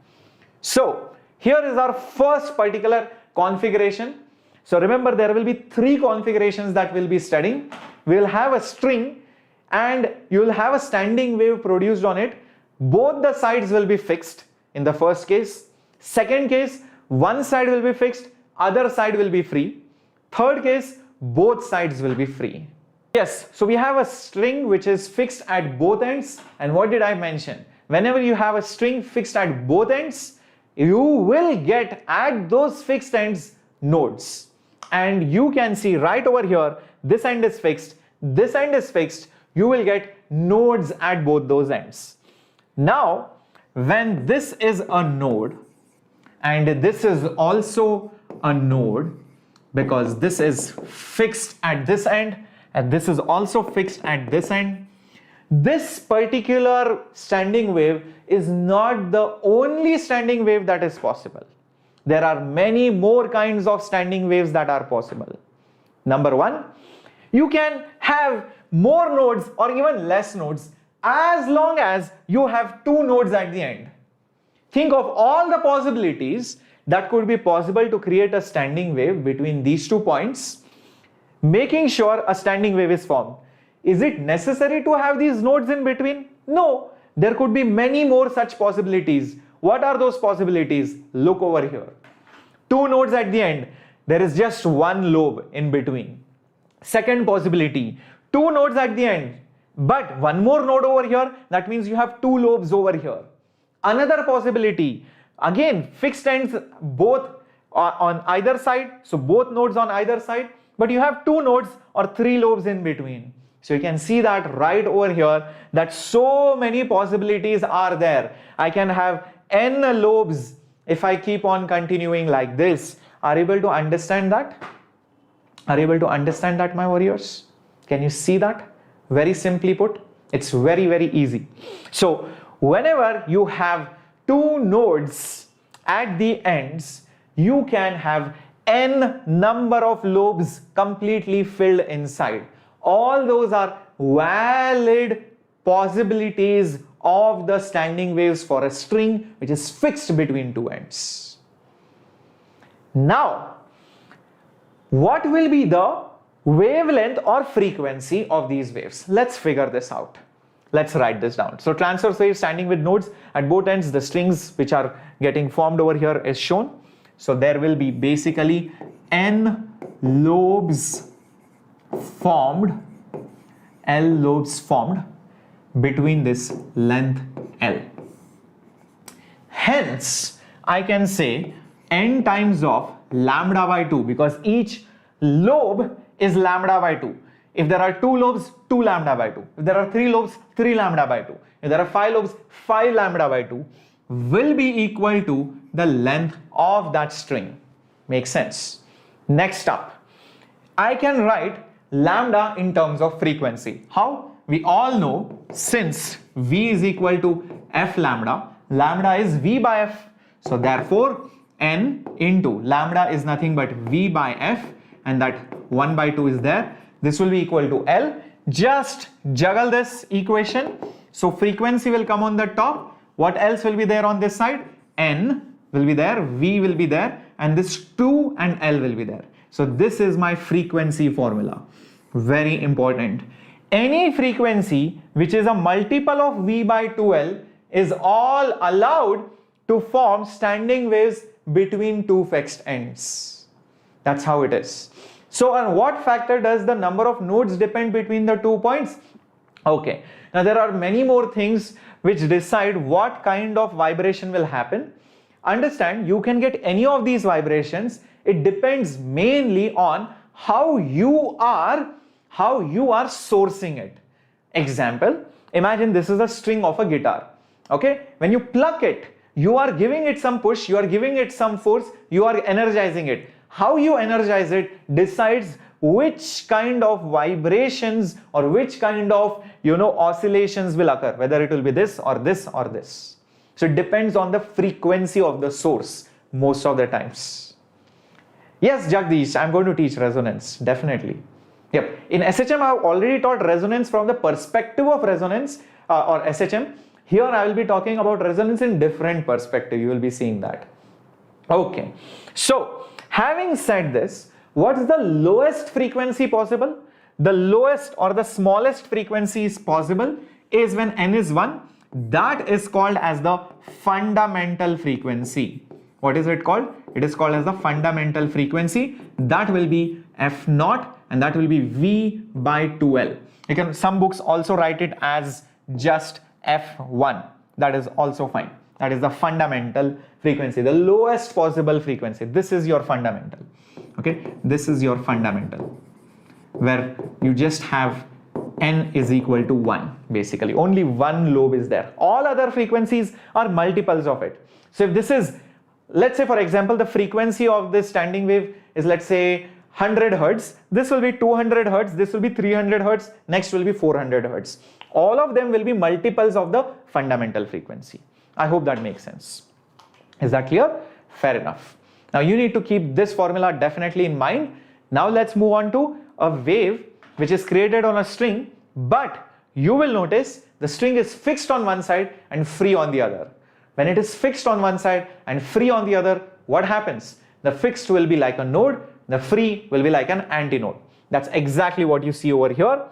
So here is our first particular configuration. So remember, there will be 3 configurations that we'll be studying. We'll have a string and you will have a standing wave produced on it. both the sides will be fixed in the first case. Second case, one side will be fixed, other side will be free. Third case, both sides will be free. Yes, so we have a string which is fixed at both ends, and what did I mention? Whenever you have a string fixed at both ends, you will get at those fixed ends nodes. And you can see right over here, this end is fixed, this end is fixed, you will get nodes at both those ends. Now, when this is a node, and this is also a node, because this is fixed at this end, and this is also fixed at this end, this particular standing wave is not the only standing wave that is possible. There are many more kinds of standing waves that are possible. Number one, you can have more nodes or even less nodes as long as you have two nodes at the end. Think of all the possibilities that could be possible to create a standing wave between these 2 points, making sure a standing wave is formed. Is it necessary to have these nodes in between? No, there could be many more such possibilities. What are those possibilities? Look over here. Two nodes at the end, there is just one lobe in between. Second possibility, two nodes at the end, but one more node over here, that means you have two lobes over here. Another possibility, again fixed ends both on either side, so both nodes on either side, but you have two nodes or three lobes in between. So you can see that right over here that so many possibilities are there. I can have n lobes if I keep on continuing like this. Are you able to understand that? Are you able to understand that, my warriors? Can you see that? Very simply put, it's very, very easy. So whenever you have two nodes at the ends, you can have n number of lobes completely filled inside. All those are valid possibilities of the standing waves for a string which is fixed between two ends. Now, what will be the wavelength or frequency of these waves? Let's figure this out. Let's write this down. So transverse wave standing with nodes at both ends, the strings which are getting formed over here is shown. So there will be basically n lobes formed, L lobes formed between this length L. Hence, I can say n times of lambda by 2, because each lobe is lambda by 2. If there are two lobes, 2 lambda by 2. If there are three lobes, 3 lambda by 2. If there are 5 lobes, 5 lambda by 2 will be equal to the length of that string. Makes sense? Next up, I can write lambda in terms of frequency. How? We all know since V is equal to F lambda, lambda is V by F. So therefore, N into lambda is nothing but V by F, and that 1 by 2 is there. This will be equal to L. Just juggle this equation. So frequency will come on the top. What else will be there on this side? N will be there, V will be there, and this 2 and L will be there. So this is my frequency formula. Very important. Any frequency which is a multiple of V by 2L is all allowed to form standing waves between two fixed ends. That's how it is. So on what factor does the number of nodes depend between the 2 points? Okay, now there are many more things which decide what kind of vibration will happen. Understand, you can get any of these vibrations. It depends mainly on how you are sourcing it. Example, imagine this is a string of a guitar. Okay, when you pluck it, you are giving it some push, you are giving it some force, you are energizing it. How you energize it decides which kind of vibrations or which kind of oscillations will occur, whether it will be this or this or this. So it depends on the frequency of the source most of the times. Yes, Jagdish, I'm going to teach resonance, definitely. Yep. In SHM, I have already taught resonance from the perspective of resonance or SHM. Here I will be talking about resonance in different perspective. You will be seeing that. Okay. So having said this, what is the lowest frequency possible? The lowest or the smallest frequency is possible is when n is 1. that is called as the fundamental frequency. What is it called? It is called as the fundamental frequency. That will be F0 and that will be V by 2L. Some books also write it as just F1. That is also fine. That is the fundamental frequency, the lowest possible frequency. This is your fundamental. Okay, this is your fundamental, where you just have n is equal to 1, basically. Only one lobe is there. All other frequencies are multiples of it. So if this is, let's say for example, the frequency of this standing wave is, let's say, 100 hertz. This will be 200 hertz. This will be 300 hertz. Next will be 400 hertz. All of them will be multiples of the fundamental frequency. I hope that makes sense. Is that clear? Fair enough. Now you need to keep this formula definitely in mind. Now let's move on to a wave which is created on a string, but you will notice the string is fixed on one side and free on the other. When it is fixed on one side and free on the other, what happens? The fixed will be like a node, the free will be like an antinode. That's exactly what you see over here.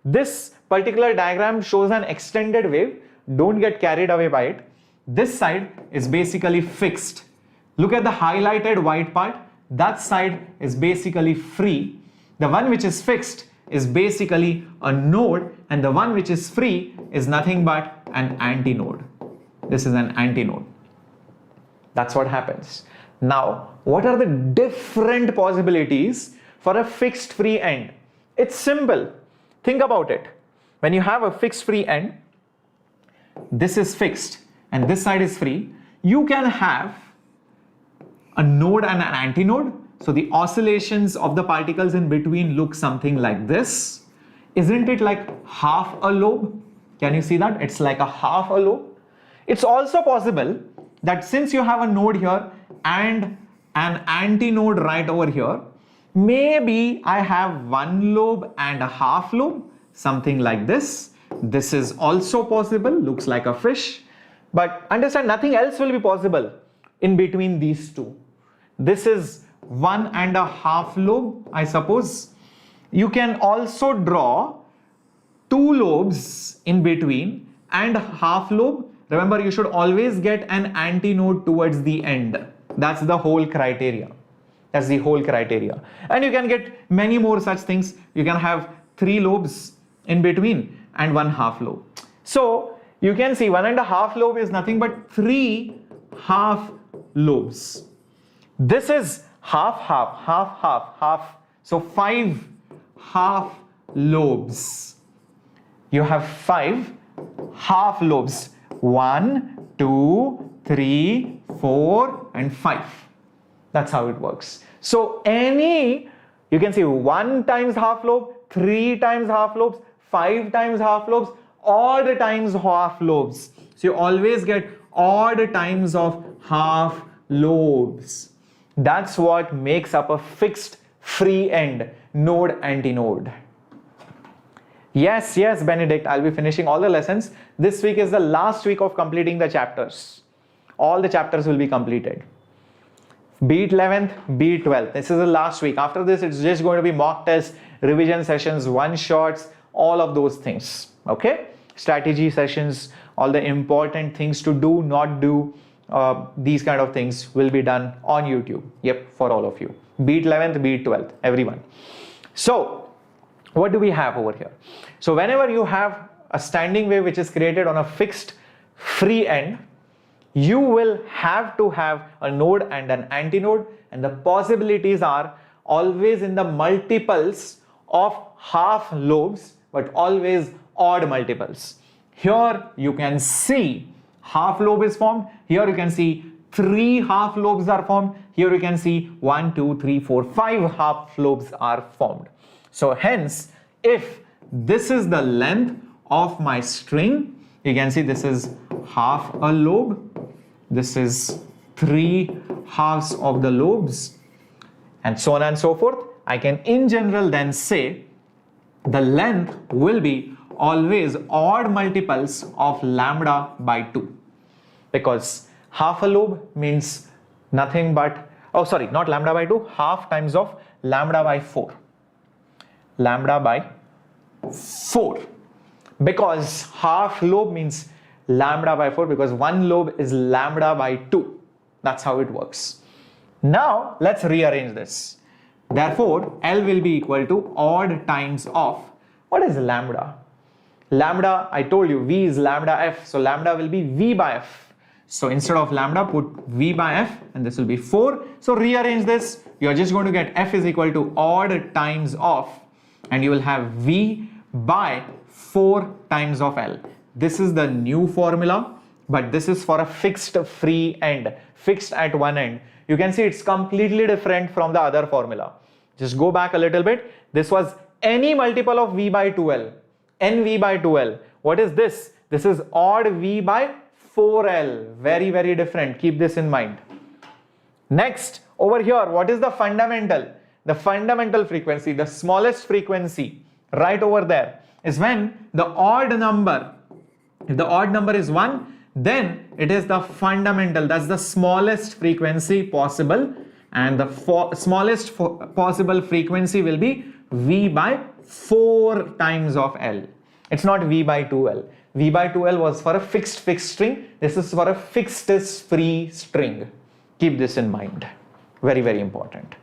This particular diagram shows an extended wave. Don't get carried away by it. This side is basically fixed. Look at the highlighted white part. That side is basically free. The one which is fixed is basically a node, and the one which is free is nothing but an antinode. This is an antinode. That's what happens. Now, what are the different possibilities for a fixed free end? It's simple. Think about it. When you have a fixed free end, this is fixed and this side is free, you can have a node and an antinode. So the oscillations of the particles in between look something like this. Isn't it like half a lobe? Can you see that? It's like a half a lobe. It's also possible that since you have a node here and an antinode right over here, maybe I have one lobe and a half lobe, something like this. This is also possible, looks like a fish. But understand, nothing else will be possible in between these two. This is 1.5 lobe, I suppose. You can also draw 2 lobes in between and half lobe. Remember, you should always get an antinode towards the end. That's the whole criteria. That's the whole criteria. And you can get many more such things. You can have 3 lobes in between and 1/2 lobe. So you can see 1.5 lobe is nothing but 3 half lobes. This is half, half, half, half, half. So 5 half lobes. You have 5 half lobes. 1, 2, 3, 4, and 5. That's how it works. So you can see 1 times half lobe, 3 times half lobes, 5 times half lobes, odd times half lobes. So you always get odd times of half lobes. That's what makes up a fixed free end, node antinode. Yes, Benedict, I'll be finishing all the lessons. This week is the last week of completing the chapters. All the chapters will be completed. Be it 11th, be it 12th. This is the last week. After this, it's just going to be mock tests, revision sessions, one-shots, all of those things. Okay? Strategy sessions, all the important things to do, not do. These kind of things will be done on YouTube. Yep, for all of you. Be it 11th, be it 12th, everyone. So, what do we have over here? So, whenever you have a standing wave which is created on a fixed free end, you will have to have a node and an antinode, and the possibilities are always in the multiples of half lobes, but always odd multiples. Here you can see half lobe is formed. Here you can see 3 half lobes are formed. Here you can see 1, 2, 3, 4, 5 half lobes are formed. So hence, if this is the length of my string, you can see this is half a lobe. This is 3 halves of the lobes, and so on and so forth. I can in general then say the length will be always odd multiples of lambda by 2, because half a lobe means nothing but, not lambda by 2, half times of lambda by 4. Lambda by 4, because half lobe means lambda by 4 because one lobe is lambda by 2. That's how it works. Now let's rearrange this. Therefore, L will be equal to odd times of, what is lambda? Lambda, I told you, V is lambda F. So lambda will be V by F. So instead of lambda, put V by F and this will be 4. So rearrange this. You're just going to get F is equal to odd times of, and you will have V by 4 times of L. This is the new formula, but this is for a fixed free end, fixed at one end. You can see it's completely different from the other formula. Just go back a little bit. This was any multiple of V by 2L, NV by 2L. What is this? This is odd V by 4L. Very, very different. Keep this in mind. Next, over here, what is the fundamental? The fundamental frequency, the smallest frequency, right over there, is when the odd number, if the odd number is 1, then it is the fundamental, that's the smallest frequency possible, and the smallest possible frequency will be V by 4 times of L. It's not V by 2L. V by 2L was for a fixed string. This is for a fixed free string. Keep this in mind. Very, very important.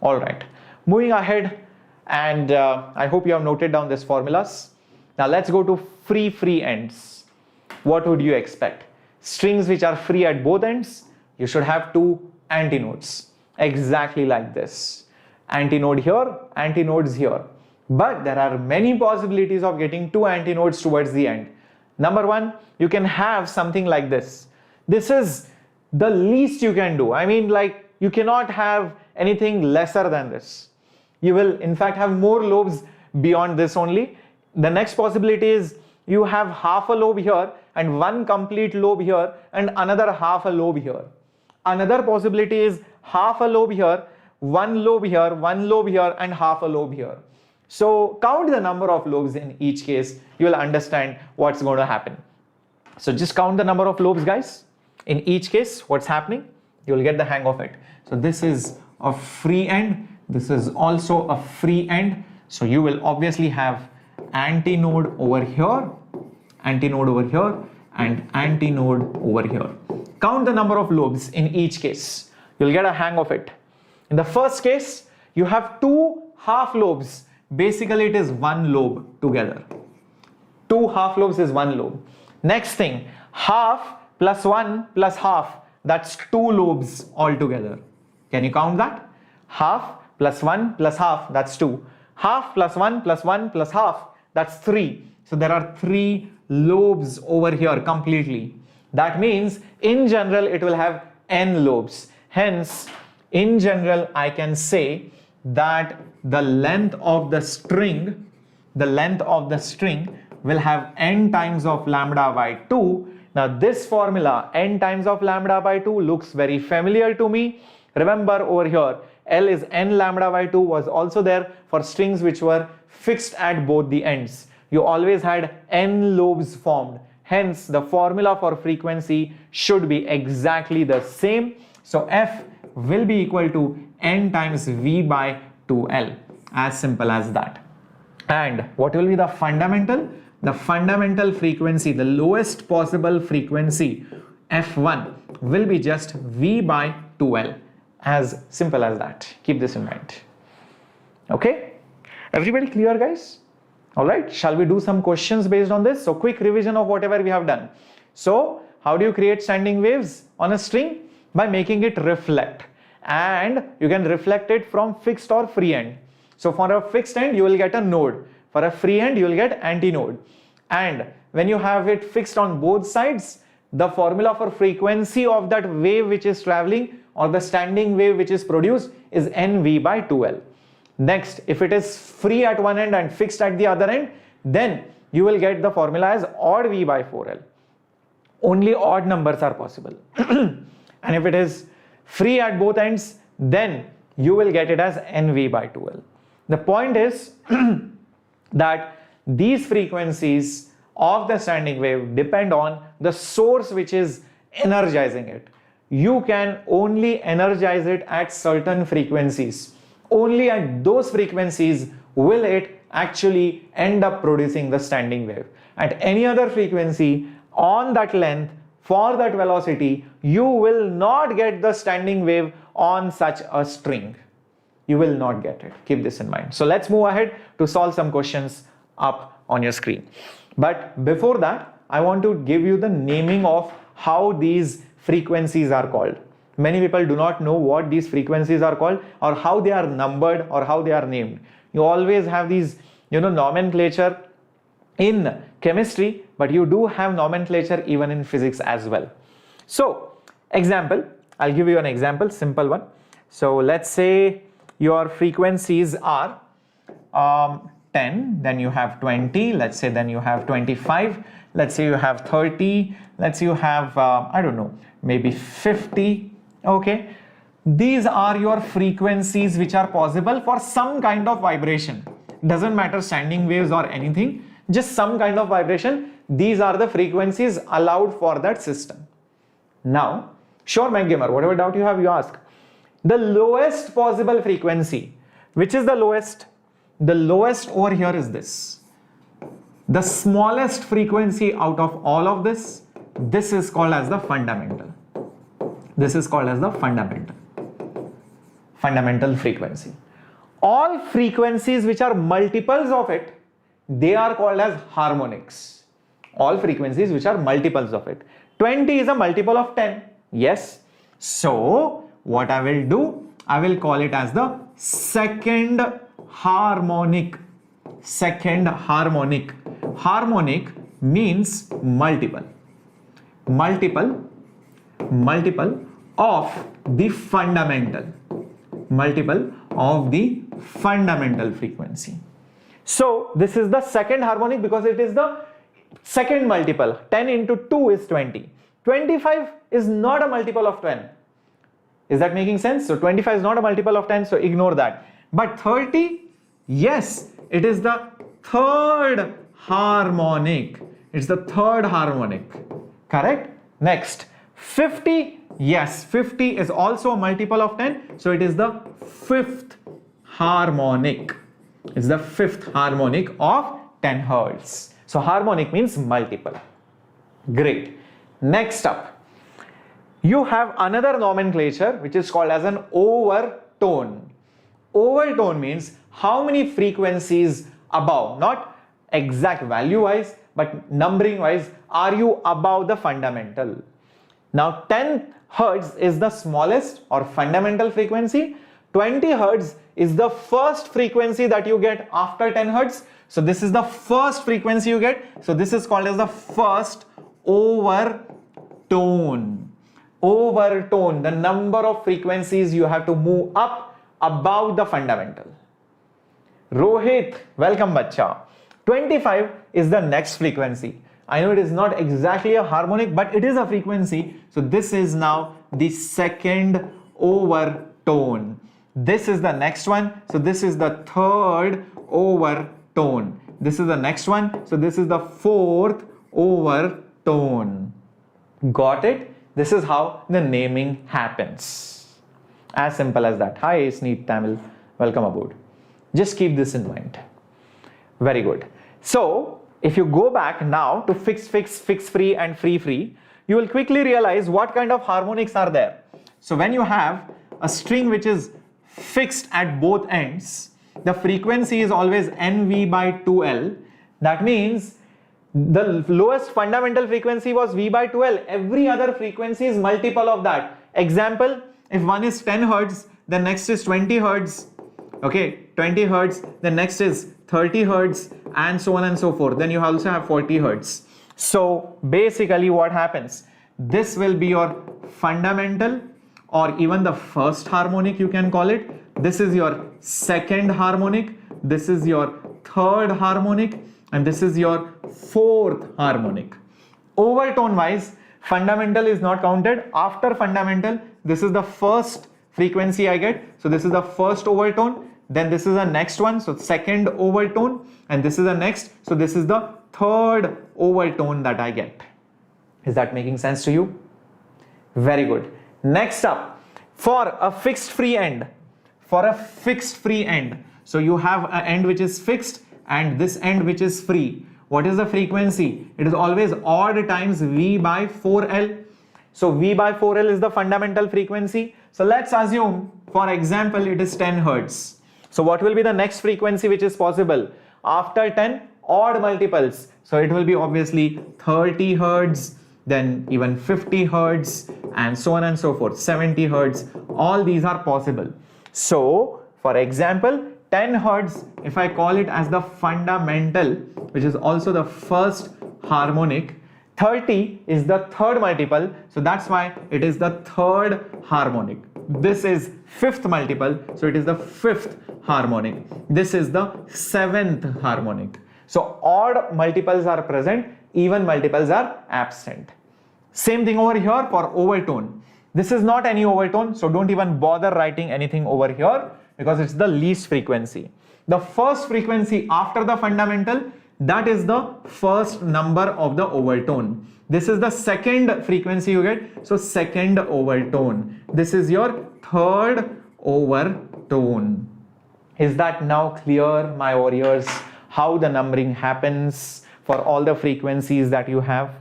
All right, moving ahead, and I hope you have noted down these formulas. Now let's go to free ends. What would you expect? Strings which are free at both ends, you should have 2 antinodes, exactly like this. Antinode here, antinodes here. But there are many possibilities of getting 2 antinodes towards the end. Number 1, you can have something like this. This is the least you can do. I mean, like, you cannot have anything lesser than this. You will in fact have more lobes beyond this only. The next possibility is you have half a lobe here and one complete lobe here and another half a lobe here. Another possibility is half a lobe here, one lobe here, one lobe here, and half a lobe here. So count the number of lobes in each case. You will understand what's going to happen. So just count the number of lobes, guys. In each case, what's happening? You will get the hang of it. So this is a free end. This is also a free end. So you will obviously have antinode over here, antinode over here, and antinode over here. Count the number of lobes in each case. You'll get a hang of it. In the first case, you have 2 half lobes. Basically, it is 1 lobe together. 2 half lobes is 1 lobe. Next thing, half plus 1 plus half, that's 2 lobes altogether. Can you count that? Half plus 1 plus half, that's 2. Half plus 1 plus 1 plus half, that's 3. So there are 3 lobes over here completely. That means in general it will have n lobes. Hence, in general I can say that the length of the string will have n times of lambda by 2. Now this formula, n times of lambda by 2, looks very familiar to me. Remember over here, L is n lambda by 2 was also there for strings which were fixed at both the ends. You always had n lobes formed. Hence, the formula for frequency should be exactly the same. So F will be equal to n times V by 2L. As simple as that. And what will be the fundamental? The fundamental frequency, the lowest possible frequency, F1, will be just V by 2L. As simple as that. Keep this in mind. Okay? Everybody clear, guys? Alright, shall we do some questions based on this? So quick revision of whatever we have done. So how do you create standing waves on a string? By making it reflect. And you can reflect it from fixed or free end. So for a fixed end, you will get a node. For a free end, you will get antinode. And when you have it fixed on both sides, the formula for frequency of that wave which is traveling or the standing wave which is produced is NV by 2L. Next, if it is free at one end and fixed at the other end, then you will get the formula as odd V by 4L. Only odd numbers are possible. And if it is free at both ends, then you will get it as NV by 2L. The point is that these frequencies of the standing wave depend on the source which is energizing it. You can only energize it at certain frequencies. Only at those frequencies will it actually end up producing the standing wave. At any other frequency, on that length for that velocity, you will not get the standing wave on such a string. You will not get it. Keep this in mind. So let's move ahead to solve some questions up on your screen. But before that, I want to give you the naming of how these frequencies are called. Many people do not know what these frequencies are called or how they are numbered or how they are named. You always have these, nomenclature in chemistry, but you do have nomenclature even in physics as well. So, example, I'll give you an example, simple one. So, let's say your frequencies are 10, then you have 20, let's say then you have 25, let's say you have 30, let's say you have, I don't know, maybe 50, okay. These are your frequencies which are possible for some kind of vibration. Doesn't matter standing waves or anything, just some kind of vibration. These are the frequencies allowed for that system. Now, sure, my gamer, whatever doubt you have, you ask. The lowest possible frequency, which is the lowest? The lowest over here is this. The smallest frequency out of all of this is called as the fundamental. This is called as the fundamental frequency. All frequencies which are multiples of it, they are called as harmonics. All frequencies which are multiples of it. 20 is a multiple of 10. Yes. So, what I will do, I will call it as the second harmonic. Second harmonic. Harmonic means multiple. Multiple of the fundamental. Multiple of the fundamental frequency. So this is the second harmonic because it is the second multiple. 10 into 2 is 20. 25 is not a multiple of 10. Is that making sense? So 25 is not a multiple of 10, so ignore that. But 30, yes, it is the third harmonic. It's the third harmonic. Correct? Next, 50, yes, 50 is also a multiple of 10, so it is the fifth harmonic. It's the fifth harmonic of 10 hertz. So harmonic means multiple. Great. Next up, you have another nomenclature which is called as an overtone. Overtone means how many frequencies above, not exact value wise, but numbering wise, are you above the fundamental. Now 10 hertz is the smallest or fundamental frequency. 20 hertz is the first frequency that you get after 10 hertz. So this is the first frequency you get. So this is called as the first overtone. Overtone, the number of frequencies you have to move up above the fundamental. Rohit, welcome bacha. 25 is the next frequency. I know it is not exactly a harmonic, but it is a frequency. So this is now the second overtone. This is the next one. So this is the third overtone. This is the next one. So this is the fourth overtone. Got it? This is how the naming happens. As simple as that. Hi, Sneet Tamil. Welcome aboard. Just keep this in mind. Very good. So, if you go back now to fixed, free and free, you will quickly realize what kind of harmonics are there. So, when you have a string which is fixed at both ends, the frequency is always NV by 2L. That means the lowest fundamental frequency was V by 2L. Every other frequency is multiple of that. Example, if one is 10 hertz, the next is 20 hertz. Okay, 20 hertz, the next is 30 hertz, and so on and so forth. Then you also have 40 hertz. So basically what happens? This will be your fundamental, or even the first harmonic you can call it. This is your second harmonic. This is your third harmonic. And this is your fourth harmonic. Overtone wise, fundamental is not counted. After fundamental, this is the first frequency I get. So this is the first overtone. Then this is the next one. So second overtone. And this is the next. So this is the third overtone that I get. Is that making sense to you? Very good. Next up, for a fixed free end. For a fixed free end. So you have an end which is fixed and this end which is free. What is the frequency? It is always odd times V by 4L. So V by 4L is the fundamental frequency. So let's assume, for example, it is 10 Hertz. So what will be the next frequency which is possible? After 10, odd multiples. So it will be obviously 30 Hertz, then even 50 Hertz, and so on and so forth, 70 Hertz. All these are possible. So, for example, 10 Hertz, if I call it as the fundamental, which is also the first harmonic, 30 is the third multiple, so that's why it is the third harmonic. This is fifth multiple, so it is the fifth harmonic. This is the seventh harmonic. So odd multiples are present, even multiples are absent. Same thing over here for overtone. This is not any overtone, so don't even bother writing anything over here because it's the least frequency. The first frequency after the fundamental, that is the first number of the overtone. This is the second frequency you get, so second overtone. This is your third overtone. Is that now clear, my warriors, how the numbering happens for all the frequencies that you have?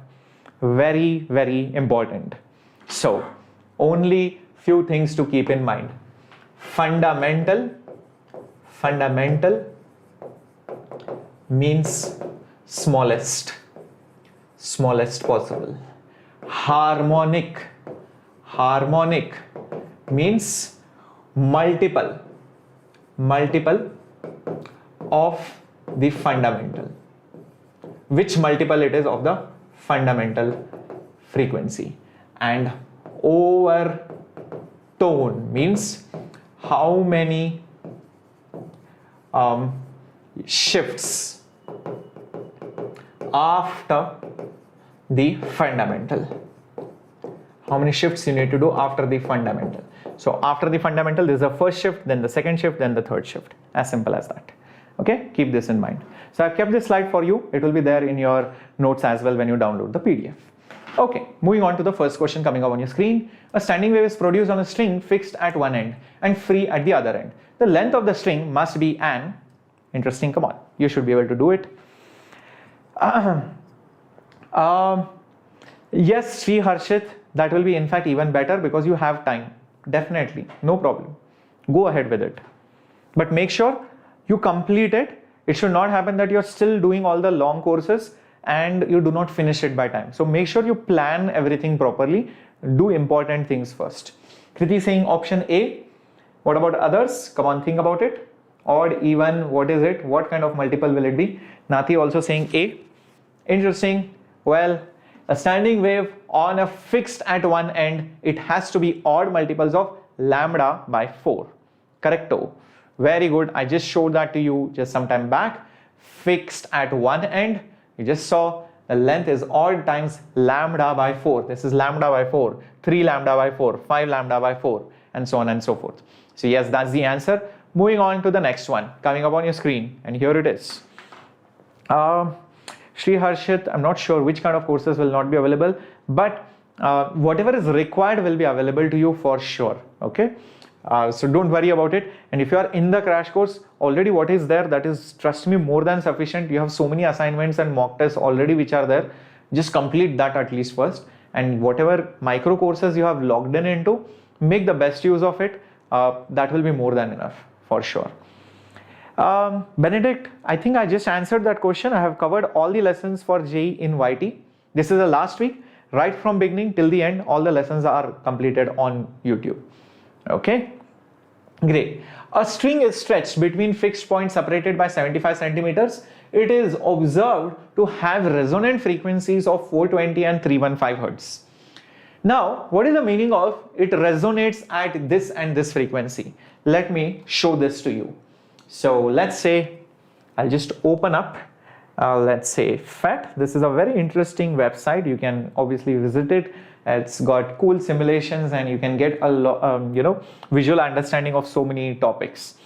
Very, very important. So, only few things to keep in mind. Fundamental means smallest possible. Harmonic means multiple of the fundamental. Which multiple it is of the fundamental frequency. And overtone means how many shifts after the fundamental. How many shifts you need to do after the fundamental. So after the fundamental, this is the first shift, then the second shift, then the third shift. As simple as that. Okay, keep this in mind. So I've kept this slide for you. It will be there in your notes as well when you download the PDF. Okay, moving on to the first question coming up on your screen. A standing wave is produced on a string fixed at one end and free at the other end. The length of the string must be an, interesting, come on, you should be able to do it. Yes, Sri Harshit, that will be in fact even better because you have time. Definitely, no problem. Go ahead with it. But make sure you complete it. It should not happen that you're still doing all the long courses and you do not finish it by time. So make sure you plan everything properly. Do important things first. Kriti saying option A. What about others? Come on, think about it. Odd, even, what is it? What kind of multiple will it be? Nati also saying A. Interesting. Well, a standing wave on a fixed at one end, it has to be odd multiples of lambda by 4. Correcto. Very good. I just showed that to you just some time back. Fixed at one end. You just saw the length is odd times lambda by 4. This is lambda by 4, 3 lambda by 4, 5 lambda by 4, and so on and so forth. So yes, that's the answer. Moving on to the next one coming up on your screen, and here it is. Sri Harshit, I'm not sure which kind of courses will not be available, but whatever is required will be available to you for sure. Okay. So don't worry about it. And if you are in the crash course, already what is there, that is, trust me, more than sufficient. You have so many assignments and mock tests already which are there. Just complete that at least first. And whatever micro courses you have logged in into, make the best use of it. That will be more than enough for sure. Benedict, I think I just answered that question. I have covered all the lessons for JEE in YT. This is the last week. Right from beginning till the end, all the lessons are completed on YouTube. Okay, great. A string is stretched between fixed points separated by 75 centimeters. It is observed to have resonant frequencies of 420 and 315 Hertz. Now, what is the meaning of it resonates at this and this frequency? Let me show this to you. So let's say, I'll just open up, let's say FET. This is a very interesting website. You can obviously visit it. It's got cool simulations and you can get a lot, visual understanding of so many topics.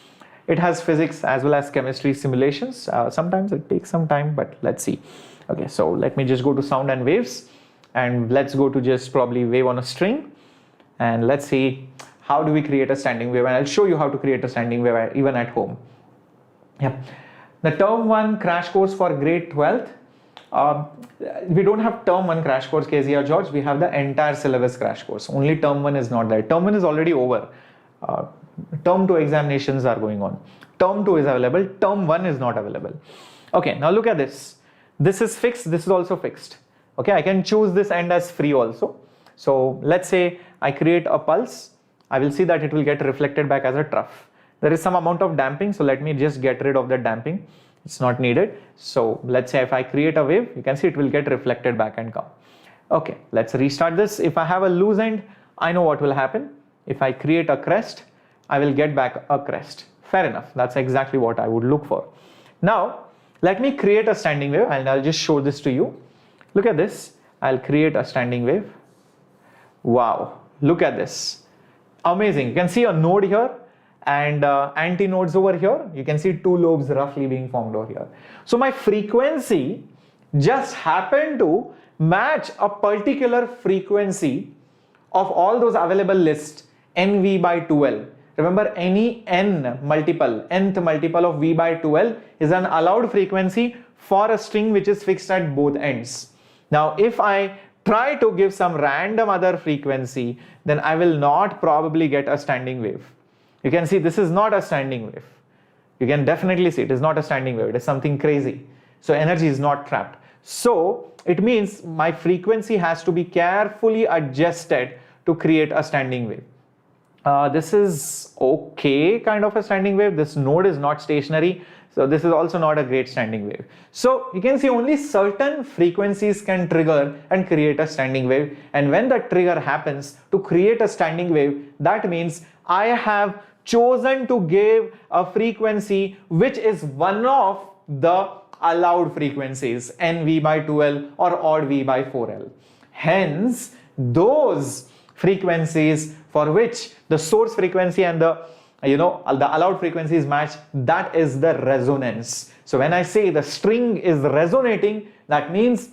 It has physics as well as chemistry simulations. Sometimes it takes some time, but let's see. Okay, so let me just go to sound and waves, and let's go to just probably wave on a string, and let's see how do we create a standing wave, and I'll show you how to create a standing wave even at home. Yep. The term 1 crash course for grade 12th We don't have term 1 crash course KZ or George, we have the entire syllabus crash course. Only term 1 is not there. Term 1 is already over. Term 2 examinations are going on. Term 2 is available, term 1 is not available. Okay, now look at this. This is fixed, this is also fixed. Okay, I can choose this end as free also. So let's say I create a pulse, I will see that it will get reflected back as a trough. There is some amount of damping, so let me just get rid of the damping. It's not needed. So let's say if I create a wave, you can see it will get reflected back and come. Okay, let's restart this. If I have a loose end, I know what will happen. If I create a crest, I will get back a crest. Fair enough. That's exactly what I would look for. Now, let me create a standing wave and I'll just show this to you. Look at this. I'll create a standing wave. Wow, look at this. Amazing. You can see a node here and antinodes over here. You can see two lobes roughly being formed over here. So my frequency just happened to match a particular frequency of all those available lists, nv by 2l. Remember, any nth multiple of v by 2l is an allowed frequency for a string which is fixed at both ends. Now, if I try to give some random other frequency, then I will not probably get a standing wave. You can see this is not a standing wave. You can definitely see it is not a standing wave. It is something crazy. So energy is not trapped. So it means my frequency has to be carefully adjusted to create a standing wave. This is okay kind of a standing wave. This node is not stationary. So this is also not a great standing wave. So you can see only certain frequencies can trigger and create a standing wave. And when the trigger happens to create a standing wave, that means I have chosen to give a frequency which is one of the allowed frequencies, nv by 2l or odd v by 4l. Hence, those frequencies for which the source frequency and the allowed frequencies match, that is the resonance. So when I say the string is resonating, that means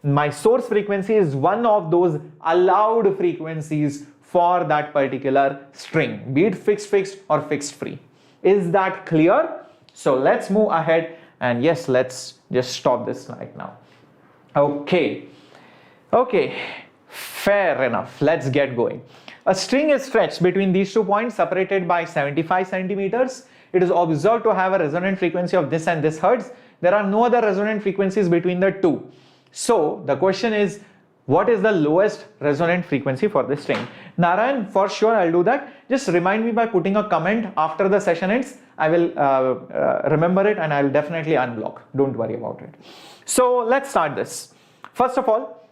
my source frequency is one of those allowed frequencies for that particular string, be it fixed or fixed free. Is that clear? So let's move ahead, and yes, let's just stop this right now. Okay, fair enough. Let's get going. A string is stretched between these 2 points separated by 75 centimeters. It is observed to have a resonant frequency of this and this hertz. There are no other resonant frequencies between the two. So the question is, what is the lowest resonant frequency for this string? Narayan, for sure I'll do that. Just remind me by putting a comment after the session ends. I will remember it and I'll definitely unblock. Don't worry about it. So let's start this. First of all,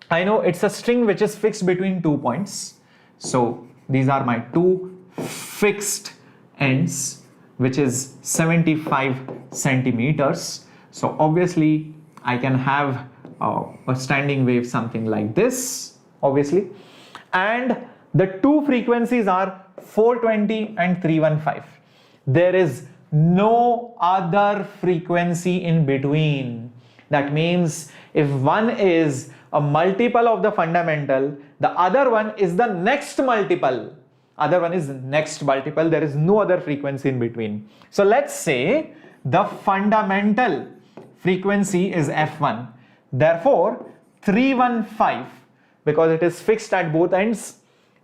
I know it's a string which is fixed between 2 points. So these are my two fixed ends, which is 75 centimeters. So obviously I can have a standing wave something like this, obviously. And the two frequencies are 420 and 315. There is no other frequency in between. That means if one is a multiple of the fundamental, the other one is the next multiple. There is no other frequency in between. So let's say the fundamental frequency is F1. Therefore, 315, because it is fixed at both ends,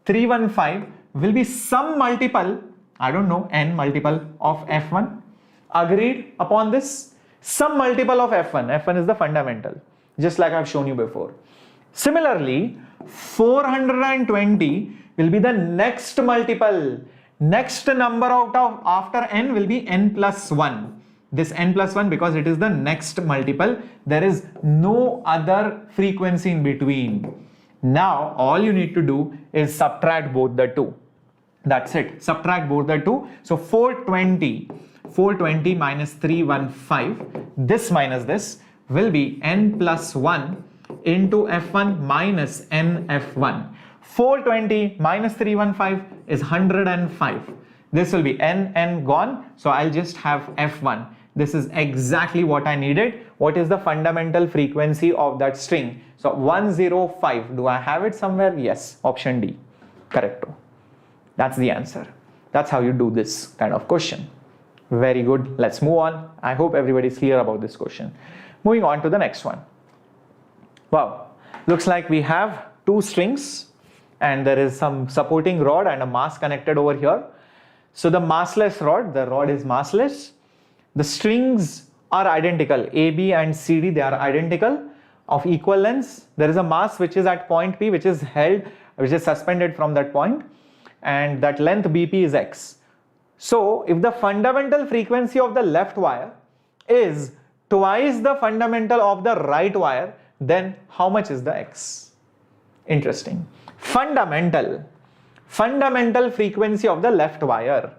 315 will be some multiple, I don't know, n multiple of F1. Agreed upon this? Some multiple of F1. F1 is the fundamental, just like I've shown you before. Similarly, 420 will be the next multiple. Next number after n will be n plus 1. This n plus 1, because it is the next multiple, there is no other frequency in between. Now all you need to do is subtract both the two. That's it. Subtract both the two. So 420 minus 315, this minus this will be n plus 1 into F1 minus n F1. 420 minus 315 is 105. This will be n gone. So I'll just have F1. This is exactly what I needed. What is the fundamental frequency of that string? So 105. Do I have it somewhere? Yes. Option D. Correcto. That's the answer. That's how you do this kind of question. Very good. Let's move on. I hope everybody is clear about this question. Moving on to the next one. Wow, looks like we have two strings and there is some supporting rod and a mass connected over here. So the massless rod, the rod is massless. The strings are identical, AB and CD, they are identical, of equal lengths. There is a mass which is at point P, which is held, which is suspended from that point, and that length BP is X. So if the fundamental frequency of the left wire is twice the fundamental of the right wire, then how much is the X? Interesting. Fundamental frequency of the left wire,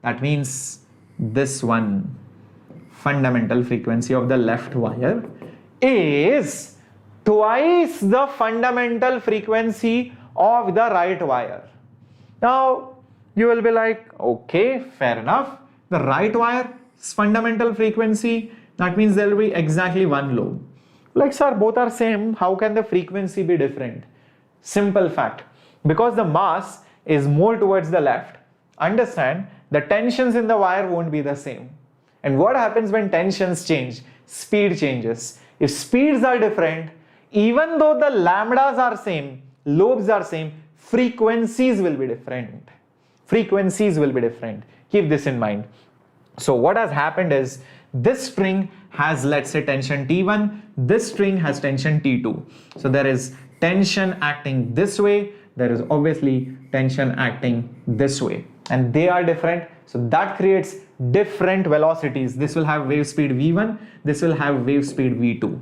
that means this one, fundamental frequency of the left wire is twice the fundamental frequency of the right wire. Now you will be like, okay, fair enough, the right wire's fundamental frequency, that means there will be exactly one lobe. Like, sir, both are same, how can the frequency be different? Simple fact, because the mass is more towards the left, understand, the tensions in the wire won't be the same. And what happens when tensions change? Speed changes. If speeds are different, even though the lambdas are same, lobes are same, frequencies will be different. Frequencies will be different. Keep this in mind. So what has happened is, this string has, let's say, tension T1, this string has tension T2. So there is tension acting this way, there is obviously tension acting this way, and they are different. So that creates different velocities. This will have wave speed V1, this will have wave speed V2.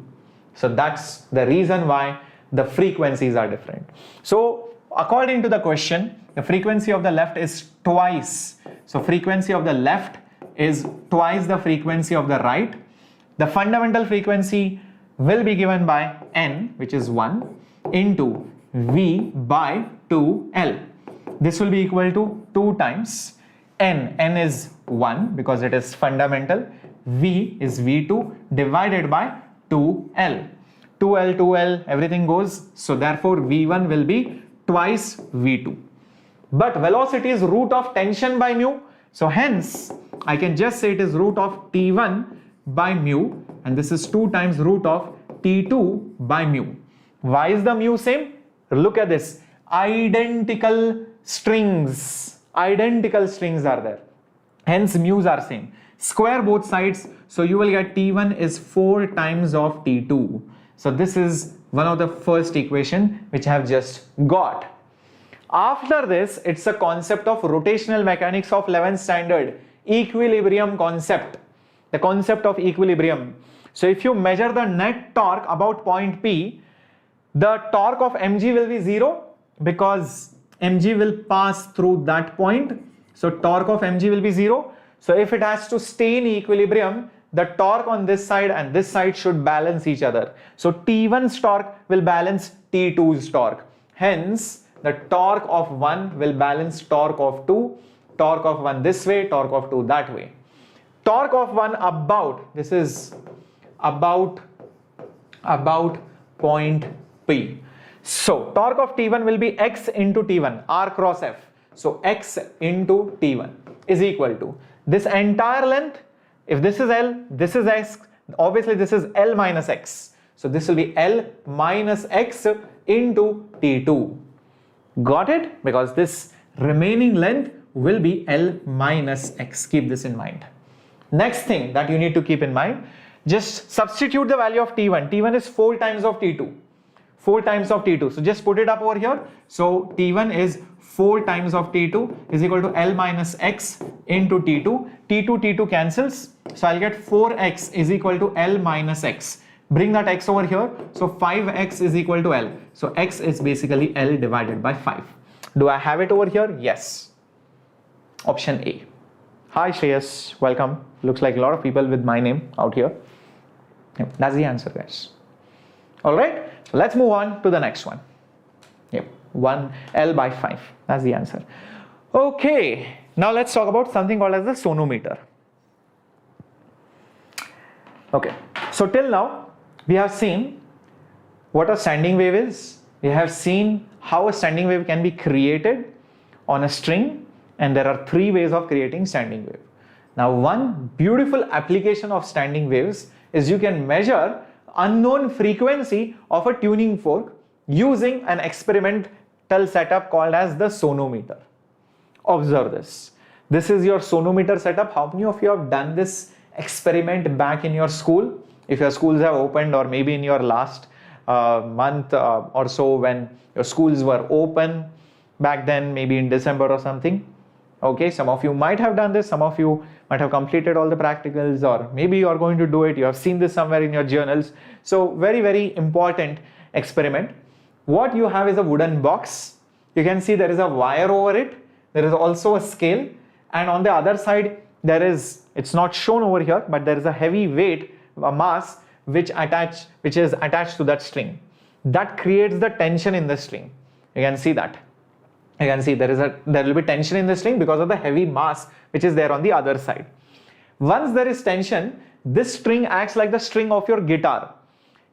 So that's the reason why the frequencies are different. So according to the question, the frequency of the left is twice. So frequency of the left is twice the frequency of the right. The fundamental frequency will be given by N, which is 1, into V by 2L. This will be equal to 2 times N. N is 1 because it is fundamental. V is V2 divided by 2L. 2L, 2L, everything goes. So therefore V1 will be twice V2. But velocity is root of tension by mu. So hence I can just say it is root of T1 by mu, and this is 2 times root of T2 by mu. Why is the mu same? Look at this. Identical strings are there. Hence mu's are same. Square both sides. So you will get T1 is 4 times of T2. So this is one of the first equation which I have just got. After this, it's a concept of rotational mechanics of 11th standard, equilibrium concept. The concept of equilibrium. So if you measure the net torque about point P, the torque of mg will be 0 because mg will pass through that point. So torque of mg will be 0. So if it has to stay in equilibrium, the torque on this side and this side should balance each other. So T1's torque will balance T2's torque. Hence, the torque of 1 will balance torque of 2, torque of 1 this way, torque of 2 that way. Torque of 1 about, this is about point P. So torque of T1 will be X into T1, R cross F. So X into T1 is equal to this entire length. If this is L, this is X, obviously this is L minus X. So this will be L minus X into T2. Got it? Because this remaining length will be L minus X. Keep this in mind. Next thing that you need to keep in mind, just substitute the value of T1. T1 is 4 times of T2. 4 times of T2. So just put it up over here. So T1 is 4 times of T2 is equal to L minus X into T2. T2 cancels. So I'll get 4X is equal to L minus X. Bring that X over here. So 5X is equal to L. So X is basically L divided by 5. Do I have it over here? Yes. Option A. Hi Shreyas, welcome. Looks like a lot of people with my name out here. Yep, that's the answer, guys. Alright, so let's move on to the next one. Yep, 1 L by 5. That's the answer. Okay, now let's talk about something called as the sonometer. Okay, so till now we have seen what a standing wave is. We have seen how a standing wave can be created on a string, and there are 3 ways of creating standing wave. Now one beautiful application of standing waves is you can measure unknown frequency of a tuning fork using an experimental setup called as the sonometer. Observe this. This is your sonometer setup. How many of you have done this experiment back in your school? If your schools have opened, or maybe in your last month or so when your schools were open back then, maybe in December or something. Okay, some of you might have done this, some of you might have completed all the practicals, or maybe you are going to do it, you have seen this somewhere in your journals. So very, very important experiment. What you have is a wooden box. You can see there is a wire over it. There is also a scale, and on the other side there is, it's not shown over here, but there is a heavy weight, a mass which is attached to that string. That creates the tension in the string. You can see that. You can see there will be tension in the string because of the heavy mass which is there on the other side. Once there is tension, this string acts like the string of your guitar.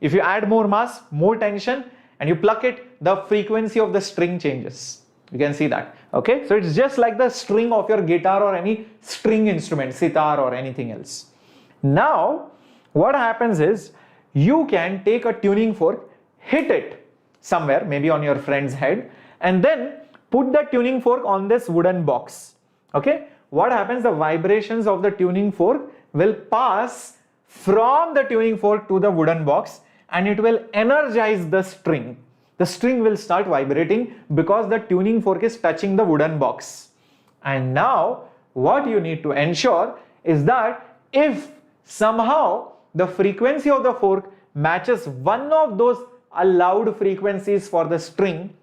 If you add more mass, more tension, and you pluck it, the frequency of the string changes. You can see that. Okay, so it's just like the string of your guitar or any string instrument, sitar or anything else. Now, what happens is you can take a tuning fork, hit it somewhere, maybe on your friend's head, and then put the tuning fork on this wooden box. Okay, what happens? The vibrations of the tuning fork will pass from the tuning fork to the wooden box, and it will energize the string. The string will start vibrating because the tuning fork is touching the wooden box. And now what you need to ensure is that if somehow the frequency of the fork matches one of those allowed frequencies for the string,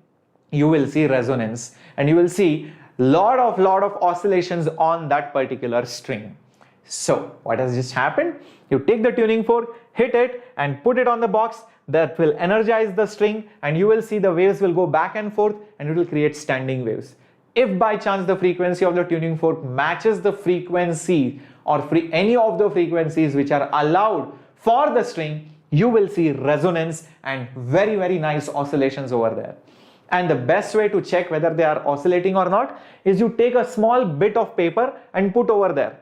you will see resonance, and you will see lot of oscillations on that particular string. So what has just happened? You take the tuning fork, hit it and put it on the box. That will energize the string, and you will see the waves will go back and forth, and it will create standing waves. If by chance the frequency of the tuning fork matches the frequency or any of the frequencies which are allowed for the string, you will see resonance and very, very nice oscillations over there. And the best way to check whether they are oscillating or not is you take a small bit of paper and put over there.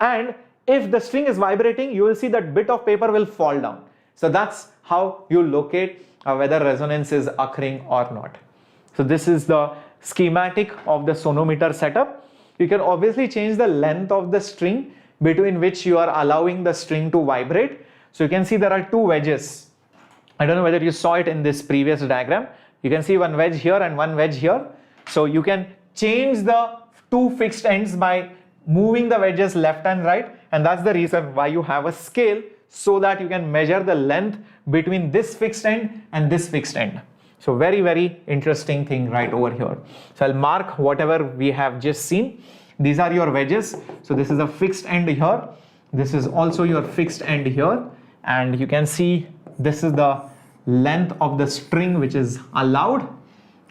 And if the string is vibrating, you will see that bit of paper will fall down. So that's how you locate whether resonance is occurring or not. So this is the schematic of the sonometer setup. You can obviously change the length of the string between which you are allowing the string to vibrate. So you can see there are two wedges. I don't know whether you saw it in this previous diagram. You can see one wedge here and one wedge here. So you can change the two fixed ends by moving the wedges left and right, and that's the reason why you have a scale, so that you can measure the length between this fixed end and this fixed end. So very, very interesting thing right over here. So I'll mark whatever we have just seen. These are your wedges. So this is a fixed end here. This is also your fixed end here. And you can see this is the length of the string which is allowed.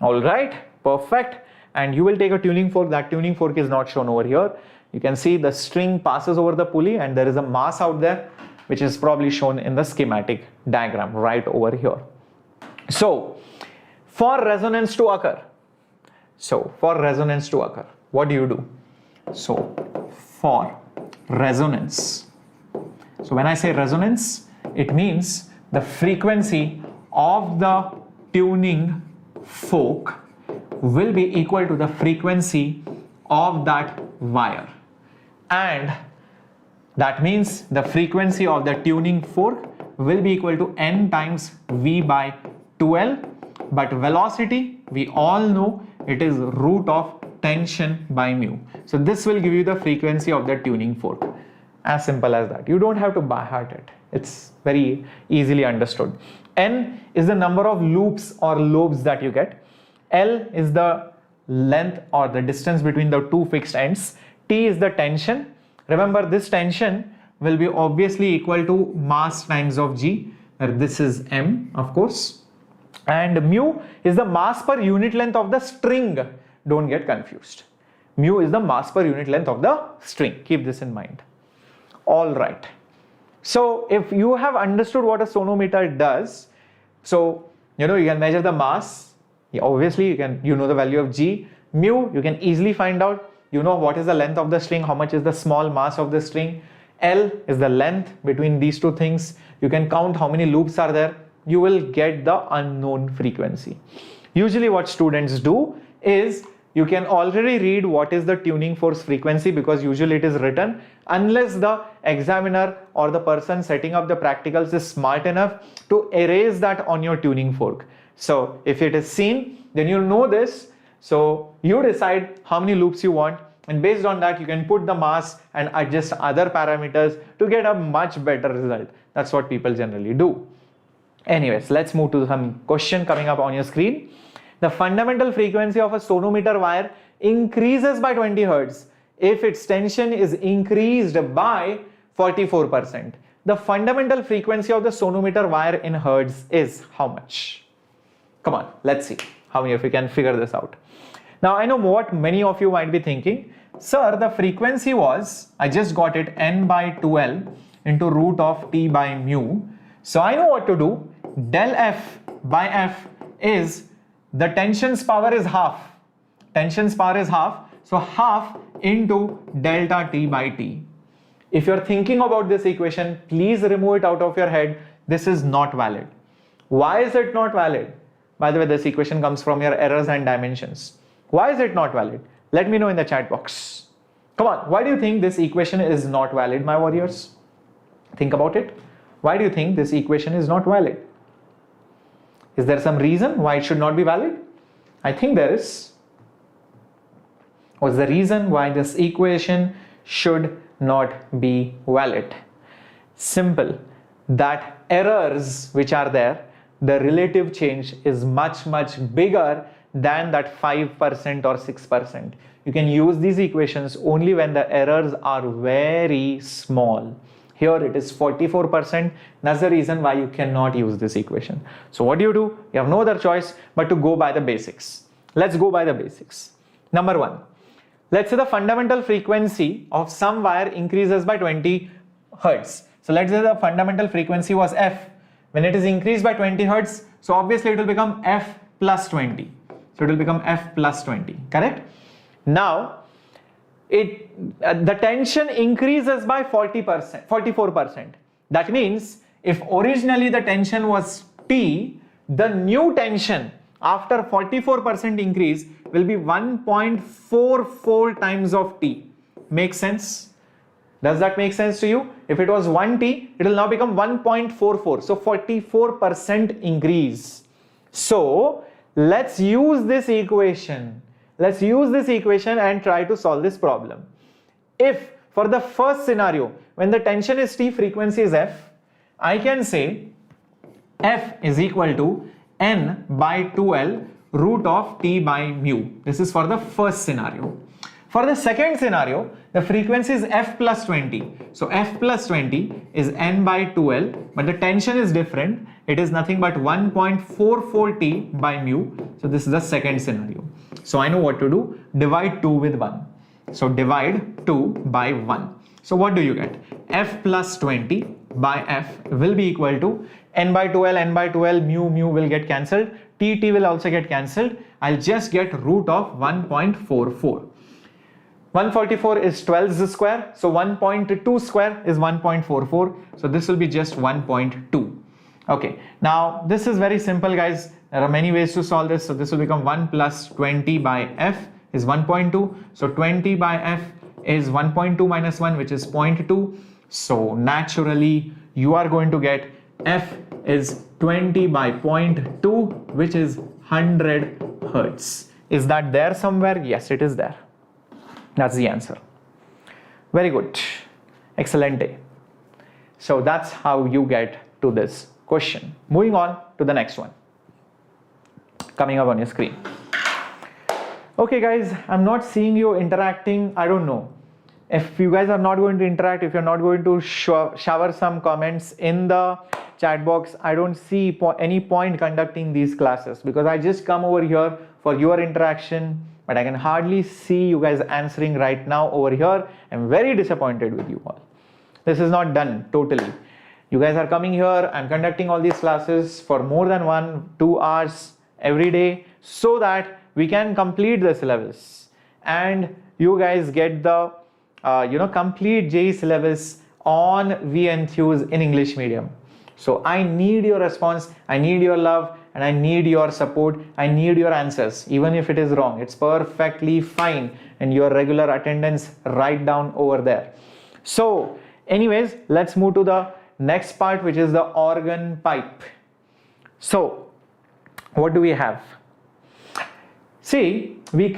All right, perfect. And you will take a tuning fork. That tuning fork is not shown over here. You can see the string passes over the pulley, and there is a mass out there, which is probably shown in the schematic diagram right over here. So for resonance to occur, what do you do? So for resonance, so when I say resonance, it means the frequency of the tuning fork will be equal to the frequency of that wire, and that means the frequency of the tuning fork will be equal to n times v by 2l, but velocity, we all know it is root of tension by mu. So this will give you the frequency of the tuning fork. As simple as that. You don't have to by heart it. It's very easily understood. N is the number of loops or lobes that you get. L is the length or the distance between the two fixed ends. T is the tension. Remember, this tension will be obviously equal to mass times of G. This is M, of course. And mu is the mass per unit length of the string. Don't get confused. Mu is the mass per unit length of the string. Keep this in mind. All right. So if you have understood what a sonometer does, so you can measure the mass. Obviously, you know the value of G. Mu, you can easily find out. You know what is the length of the string, how much is the small mass of the string. L is the length between these two things. You can count how many loops are there. You will get the unknown frequency. Usually what students do is, you can already read what is the tuning force frequency because usually it is written, unless the examiner or the person setting up the practicals is smart enough to erase that on your tuning fork. So if it is seen, then you know this. So you decide how many loops you want, and based on that you can put the mass and adjust other parameters to get a much better result. That's what people generally do. Anyways, let's move to some question coming up on your screen. The fundamental frequency of a sonometer wire increases by 20 Hz if its tension is increased by 44%. The fundamental frequency of the sonometer wire in Hertz is how much? Come on, let's see how many of you can figure this out. Now I know what many of you might be thinking. Sir, the frequency was, I just got it, n by 2L into root of T by mu. So I know what to do. Del F by F is, the tension's power is half. Tension's power is half. So half into delta T by T. If you're thinking about this equation, please remove it out of your head. This is not valid. Why is it not valid? By the way, this equation comes from your errors and dimensions. Why is it not valid? Let me know in the chat box. Come on, why do you think this equation is not valid, my warriors? Think about it. Why do you think this equation is not valid? Is there some reason why it should not be valid? I think there is. What's the reason why this equation should not be valid? Simple. That errors which are there, the relative change is much bigger than that 5% or 6%. You can use these equations only when the errors are very small. Here it is 44%. That's the reason why you cannot use this equation. So what do? You have no other choice but to go by the basics. Let's go by the basics. Number one, let's say the fundamental frequency of some wire increases by 20 Hertz. So let's say the fundamental frequency was F. When it is increased by 20 Hertz, so obviously it will become F plus 20. So it will become F plus 20, correct? Now, the tension increases by 44%. That means if originally the tension was T, the new tension after 44% increase will be 1.44 times of T. Makes sense? Does that make sense to you? If it was 1T, it will now become 1.44. So 44% increase. So let's use this equation. Let's use this equation and try to solve this problem. If for the first scenario, when the tension is T, frequency is F, I can say F is equal to N by 2L root of T by mu. This is for the first scenario. For the second scenario, the frequency is F plus 20. So F plus 20 is N by 2L, but the tension is different. It is nothing but 1.44 T by mu. So this is the second scenario. So I know what to do. Divide 2 with 1. So divide 2 by 1. So what do you get? F plus 20 by F will be equal to N by 2L, mu will get cancelled. T will also get cancelled. I'll just get root of 1.44. 144 is 12's square, so 1.2 square is 1.44, so this will be just 1.2. Okay, now this is very simple, guys. There are many ways to solve this. So this will become 1 plus 20 by F is 1.2. So 20 by F is 1.2 minus 1, which is 0.2. So naturally you are going to get F is 20 by 0.2, which is 100 Hertz. Is that there somewhere? Yes, it is there. That's the answer. Very good. Excellent. So that's how you get to this question. Moving on to the next one. Coming up on your screen. Okay guys, I'm not seeing you interacting. I don't know. If you guys are not going to interact, if you're not going to shower some comments in the chat box, I don't see any point conducting these classes, because I just come over here for your interaction, but I can hardly see you guys answering right now over here. I'm very disappointed with you all. This is not done totally. You guys are coming here. I'm conducting all these classes for more than 1-2 hours every day so that we can complete the syllabus and you guys get the complete JEE syllabus on Enthuse in English medium. So I need your response, I need your love, and I need your support. I need your answers. Even if it is wrong, it's perfectly fine. And your regular attendance, write down over there. So anyways, let's move to the next part, which is the organ pipe. So what do we have? See, we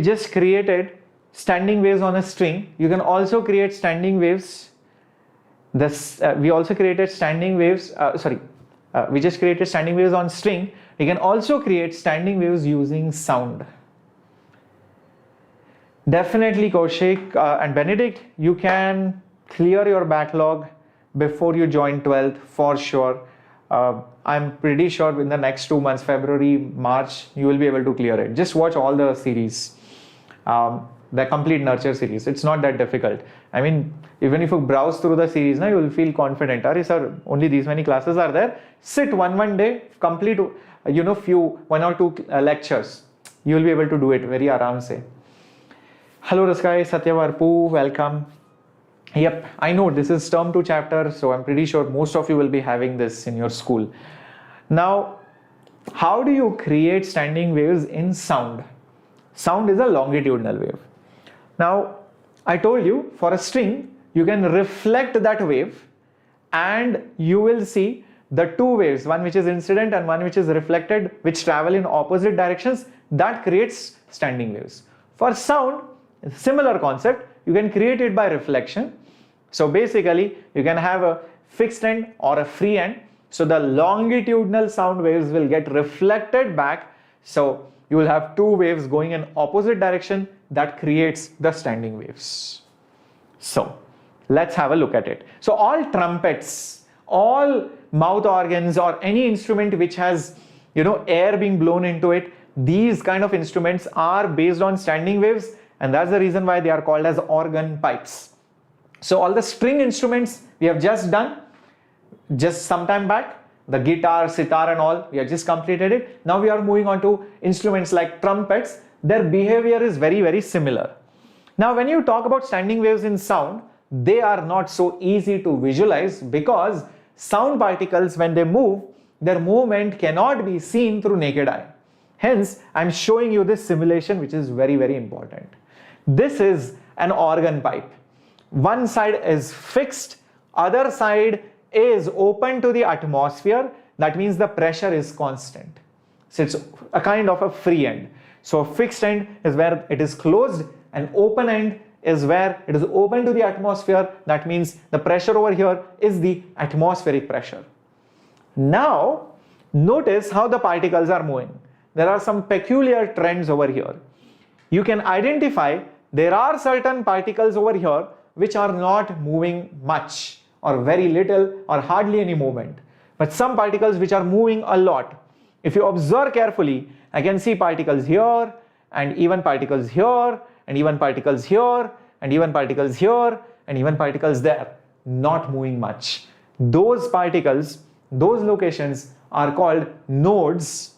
just created standing waves on a string. You can also create standing waves. We also created standing waves, we just created standing waves on string. We can also create standing waves using sound. Definitely, Kaushik and Benedict, you can clear your backlog before you join 12th for sure. I'm pretty sure in the next 2 months, February, March, you will be able to clear it. Just watch all the series, the complete nurture series. It's not that difficult. I mean, even if you browse through the series, now you will feel confident. Arey sir, only these many classes are there. Sit one day, complete, one or two lectures. You will be able to do it very aram se. Hello Raskai, Satyavarpu, welcome. Yep, I know this is term 2 chapter, so I'm pretty sure most of you will be having this in your school. Now, how do you create standing waves in sound? Sound is a longitudinal wave. Now, I told you for a string, you can reflect that wave and you will see the two waves, one which is incident and one which is reflected, which travel in opposite directions. That creates standing waves. For sound, similar concept, you can create it by reflection. So basically, you can have a fixed end or a free end. So the longitudinal sound waves will get reflected back. So you will have two waves going in opposite direction. That creates the standing waves. So let's have a look at it. So all trumpets, all mouth organs or any instrument which has air being blown into it, these kind of instruments are based on standing waves, and that's the reason why they are called as organ pipes. So all the string instruments we have just done just some time back, the guitar, sitar and all, we have just completed it. Now we are moving on to instruments like trumpets. Their behavior is very, very similar. Now when you talk about standing waves in sound, they are not so easy to visualize because sound particles, when they move, their movement cannot be seen through naked eye. Hence, I'm showing you this simulation, which is very, very important. This is an organ pipe. One side is fixed, other side is open to the atmosphere. That means the pressure is constant. So it's a kind of a free end. So fixed end is where it is closed, and open end is where it is open to the atmosphere. That means the pressure over here is the atmospheric pressure. Now, notice how the particles are moving. There are some peculiar trends over here. You can identify there are certain particles over here which are not moving much or very little or hardly any movement. But some particles which are moving a lot. If you observe carefully, I can see particles here and even particles here and even particles here and even particles here and even particles there, not moving much. Those particles, those locations are called nodes,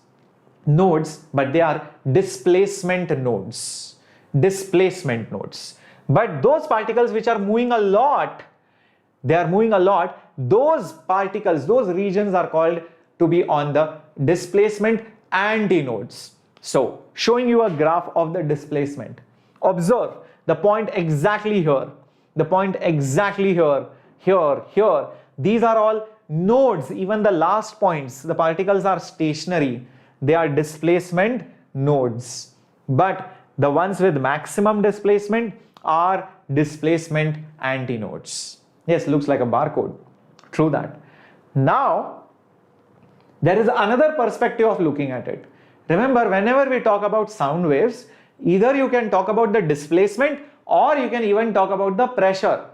but they are displacement nodes. Displacement nodes. But those particles which are moving a lot, those particles, those regions are called to be on the displacement antinodes. So, showing you a graph of the displacement. Observe the point exactly here, the point exactly here, here. These are all nodes. Even the last points, the particles are stationary. They are displacement nodes. But the ones with maximum displacement are displacement antinodes. Yes, looks like a barcode. True that. Now, there is another perspective of looking at it. Remember, whenever we talk about sound waves, either you can talk about the displacement or you can even talk about the pressure.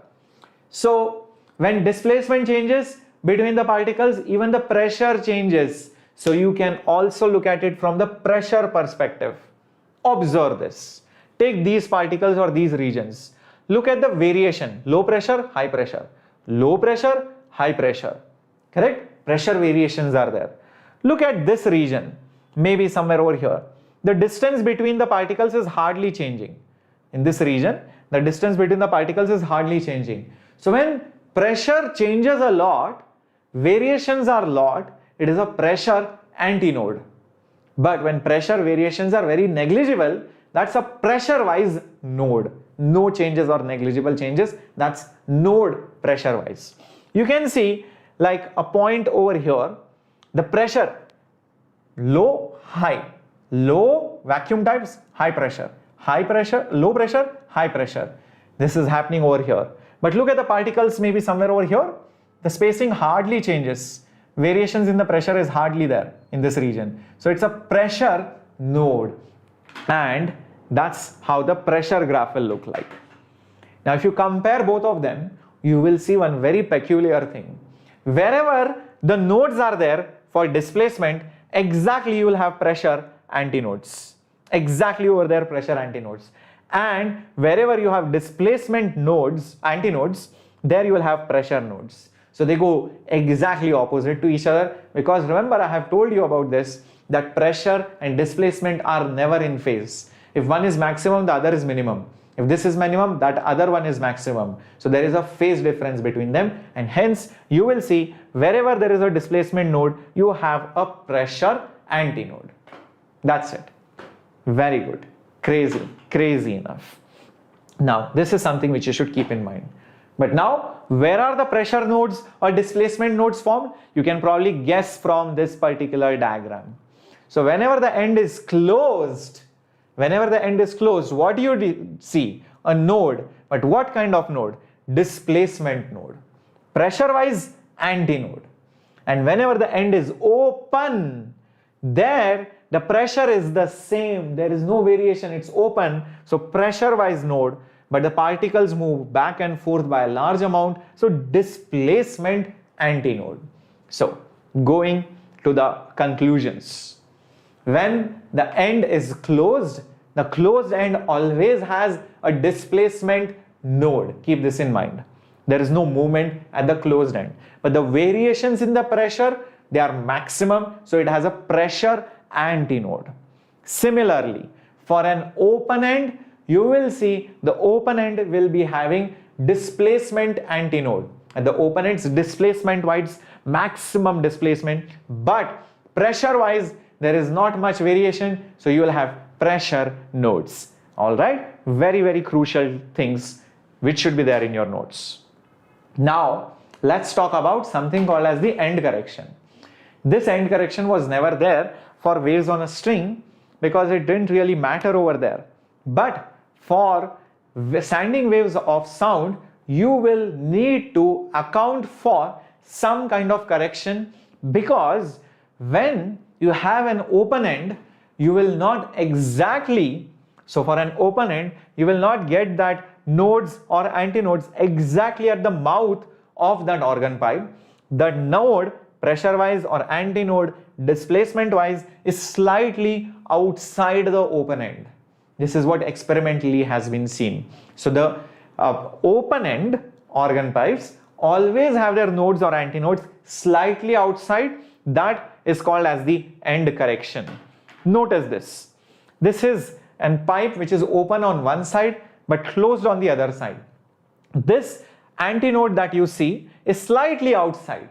So, when displacement changes between the particles, even the pressure changes. So, you can also look at it from the pressure perspective. Observe this. Take these particles or these regions. Look at the variation. Low pressure, high pressure. Low pressure, high pressure. Correct? Pressure variations are there. Look at this region. Maybe somewhere over here. The distance between the particles is hardly changing. In this region, the distance between the particles is hardly changing. So when pressure changes a lot, variations are a lot, it is a pressure antinode. But when pressure variations are very negligible, that's a pressure-wise node. No changes or negligible changes, that's node pressure-wise. You can see like a point over here, the pressure, low, high. Low vacuum types, high pressure, low pressure, high pressure. This is happening over here. But look at the particles maybe somewhere over here. The spacing hardly changes. Variations in the pressure is hardly there in this region. So it's a pressure node. And that's how the pressure graph will look like. Now if you compare both of them, you will see one very peculiar thing. Wherever the nodes are there for displacement, exactly you will have pressure antinodes. Exactly over there pressure antinodes. And wherever you have displacement nodes, antinodes, there you will have pressure nodes. So they go exactly opposite to each other, because remember I have told you about this, that pressure and displacement are never in phase. If one is maximum, the other is minimum. If this is minimum, that other one is maximum. So there is a phase difference between them, and hence you will see wherever there is a displacement node, you have a pressure antinode. That's it. Very good. Crazy enough. Now this is something which you should keep in mind. But now where are the pressure nodes or displacement nodes formed? You can probably guess from this particular diagram. So whenever the end is closed, what do you see? A node. But what kind of node? Displacement node. Pressure wise, antinode. And whenever the end is open, there the pressure is the same. There is no variation. It's open. So pressure wise node. But the particles move back and forth by a large amount. So displacement antinode. So going to the conclusions. When the end is closed, the closed end always has a displacement node. Keep this in mind. There is no movement at the closed end. But the variations in the pressure, they are maximum. So it has a pressure antinode. Similarly, for an open end, you will see the open end will be having displacement antinode. At the open ends, displacement wise, maximum displacement, but pressure wise, there is not much variation, so you will have pressure nodes. All right, very crucial things which should be there in your notes. Now let's talk about something called as the end correction. This end correction was never there for waves on a string because it didn't really matter over there. But for standing waves of sound, you will need to account for some kind of correction, because when you have an open end, you will not exactly, so for an open end, you will not get that nodes or antinodes exactly at the mouth of that organ pipe. The node pressure wise or antinode displacement wise is slightly outside the open end. This is what experimentally has been seen. So the open end organ pipes always have their nodes or antinodes slightly outside. That is called as the end correction. Notice this. This is a pipe which is open on one side but closed on the other side. This antinode that you see is slightly outside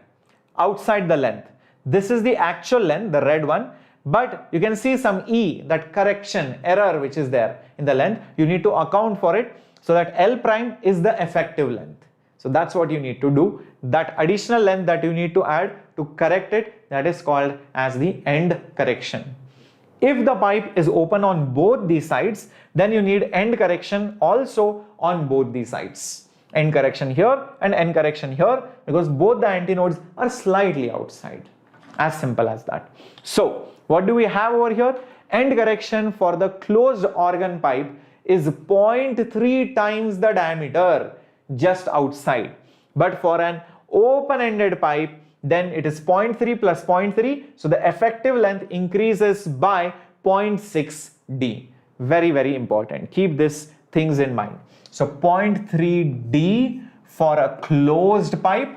the length. This is the actual length, the red one, but you can see some E, that correction error which is there in the length. You need to account for it, so that L prime is the effective length. So that's what you need to do. That additional length that you need to add to correct it, that is called as the end correction. If the pipe is open on both these sides, then you need end correction also on both these sides. End correction here and end correction here, because both the antinodes are slightly outside. As simple as that. So what do we have over here? End correction for the closed organ pipe is 0.3 times the diameter, just outside. But for an open-ended pipe, then it is 0.3 plus 0.3. So the effective length increases by 0.6 D. Very important. Keep these things in mind. So 0.3 D for a closed pipe.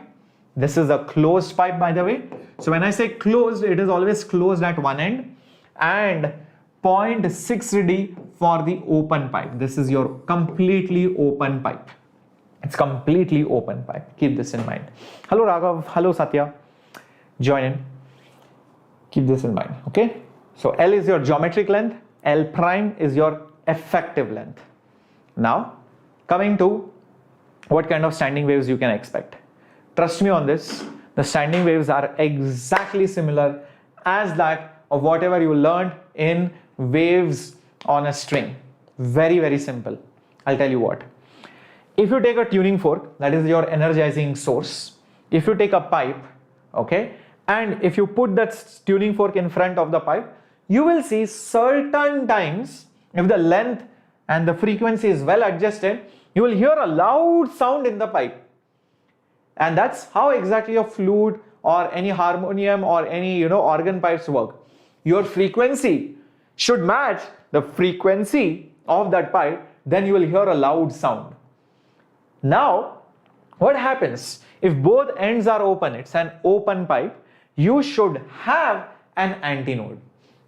This is a closed pipe, by the way. So when I say closed, it is always closed at one end, and 0.6 D for the open pipe. This is your completely open pipe. It's completely open pipe. Keep this in mind. Hello Raghav, hello Satya. Join in. Keep this in mind, okay? So L is your geometric length, L prime is your effective length. Now, coming to what kind of standing waves you can expect. Trust me on this, the standing waves are exactly similar as that of whatever you learned in waves on a string. Very, very simple. I'll tell you what. If you take a tuning fork, that is your energizing source. If you take a pipe, okay, and if you put that tuning fork in front of the pipe, you will see certain times, if the length and the frequency is well adjusted, you will hear a loud sound in the pipe. And that's how exactly a flute or any harmonium or any organ pipes work. Your frequency should match the frequency of that pipe, then you will hear a loud sound. Now, what happens if both ends are open? It's an open pipe. You should have an antinode.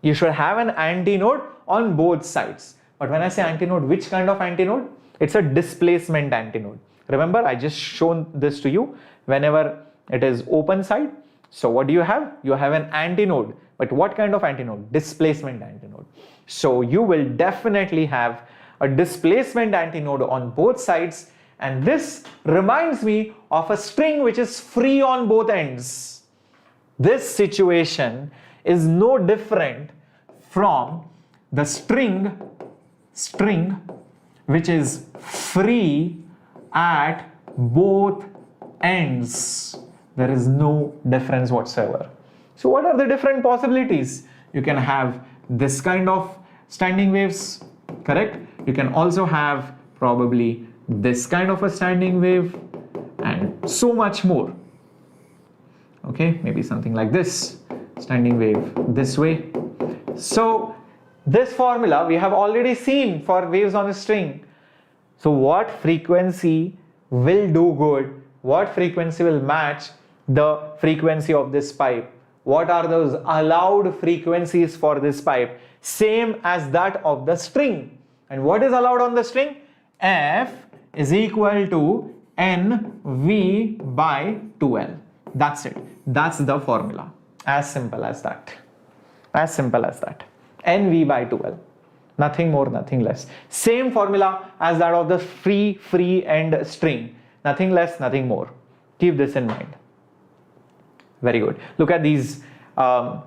You should have an antinode on both sides. But when I say antinode, which kind of antinode? It's a displacement antinode. Remember, I just shown this to you whenever it is open side. So what do you have? You have an antinode. But what kind of antinode? Displacement antinode. So you will definitely have a displacement antinode on both sides. And this reminds me of a string which is free on both ends. This situation is no different from the string which is free at both ends. There is no difference whatsoever. So what are the different possibilities? You can have this kind of standing waves, correct? You can also have probably this kind of a standing wave and so much more. Okay, maybe something like this, standing wave this way. So this formula we have already seen for waves on a string. So what frequency will do good? What frequency will match the frequency of this pipe? What are those allowed frequencies for this pipe? Same as that of the string. And what is allowed on the string? F is equal to NV by 2L. That's it. That's the formula. As simple as that. As simple as that. NV by 2L. Nothing more, nothing less. Same formula as that of the free end string. Nothing less, nothing more. Keep this in mind. Very good. Look at these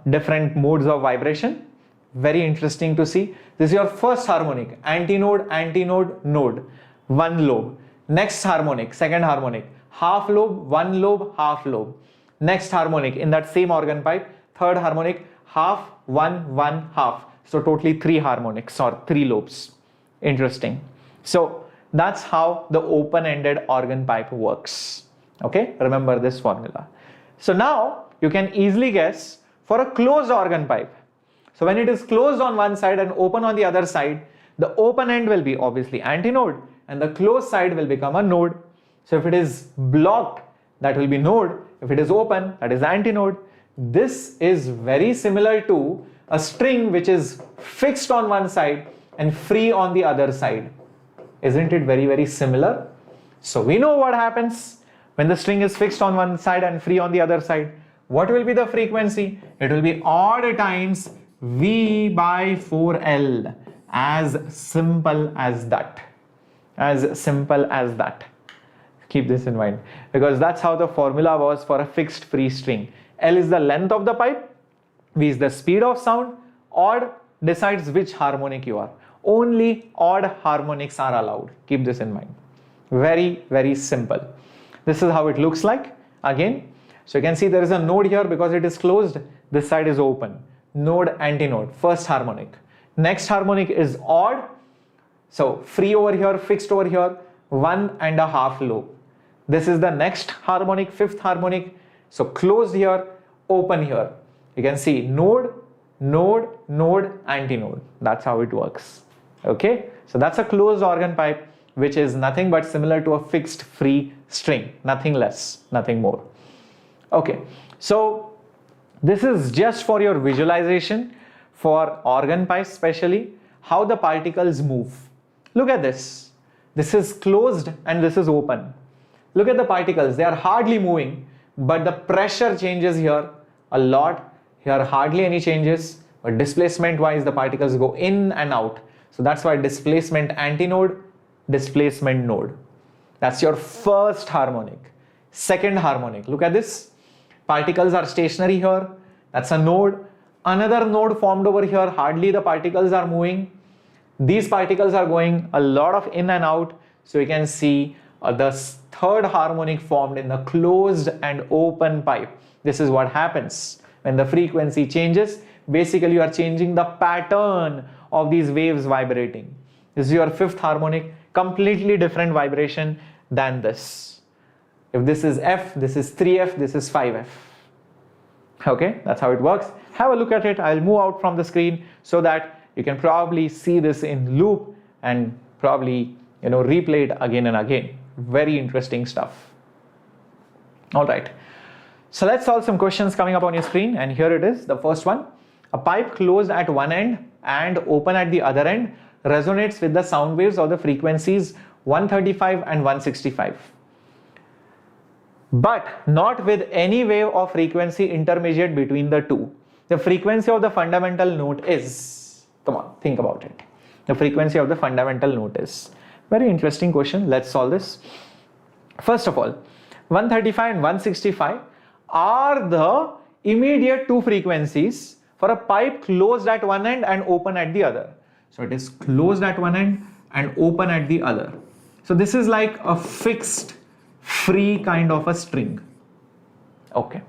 different modes of vibration. Very interesting to see. This is your first harmonic. Antinode, antinode, node. One lobe. Next harmonic, second harmonic. Half lobe, one lobe, half lobe. Next harmonic in that same organ pipe. Third harmonic, half, one, one, half. So totally 3 harmonics or 3 lobes. Interesting. So that's how the open-ended organ pipe works. Okay, remember this formula. So now you can easily guess for a closed organ pipe. So when it is closed on one side and open on the other side, the open end will be obviously antinode and the closed side will become a node. So if it is blocked, that will be node. If it is open, that is antinode. This is very similar to a string which is fixed on one side and free on the other side. Isn't it very, very similar? So we know what happens when the string is fixed on one side and free on the other side. What will be the frequency? It will be odd times V by 4L. As simple as that. As simple as that. Keep this in mind, because that's how the formula was for a fixed free string. L is the length of the pipe, V is the speed of sound, odd decides which harmonic you are. Only odd harmonics are allowed. Keep this in mind. Very, very simple. This is how it looks like again. So you can see there is a node here because it is closed. This side is open. Node, antinode, first harmonic. Next harmonic is odd. So free over here, fixed over here, 1.5 lobe. This is the next harmonic, fifth harmonic. So closed here, open here. You can see node, node, node, antinode. That's how it works. Okay. So that's a closed organ pipe, which is nothing but similar to a fixed free string. Nothing less, nothing more. Okay. So this is just for your visualization for organ pipes especially, how the particles move. Look at this. This is closed and this is open. Look at the particles. They are hardly moving, but the pressure changes here a lot. Here hardly any changes, but displacement wise the particles go in and out. So that's why displacement antinode, displacement node. That's your first harmonic. Second harmonic, look at this. Particles are stationary here. That's a node. Another node formed over here. Hardly the particles are moving. These particles are going a lot of in and out. So you can see the third harmonic formed in the closed and open pipe. This is what happens when the frequency changes. Basically, you are changing the pattern of these waves vibrating. This is your fifth harmonic, completely different vibration than this. If this is F, this is 3F, this is 5F. Okay, that's how it works. Have a look at it. I'll move out from the screen so that you can probably see this in loop and probably replay it again and again. Very interesting stuff. All right. So let's solve some questions coming up on your screen, and here it is. The first one. A pipe closed at one end and open at the other end resonates with the sound waves of the frequencies 135 and 165. But not with any wave of frequency intermediate between the two. The frequency of the fundamental note is, come on, think about it. The frequency of the fundamental note is. Very interesting question. Let's solve this. First of all, 135 and 165 are the immediate two frequencies for a pipe closed at one end and open at the other. So it is closed at one end and open at the other. So this is like a fixed free kind of a string. Okay.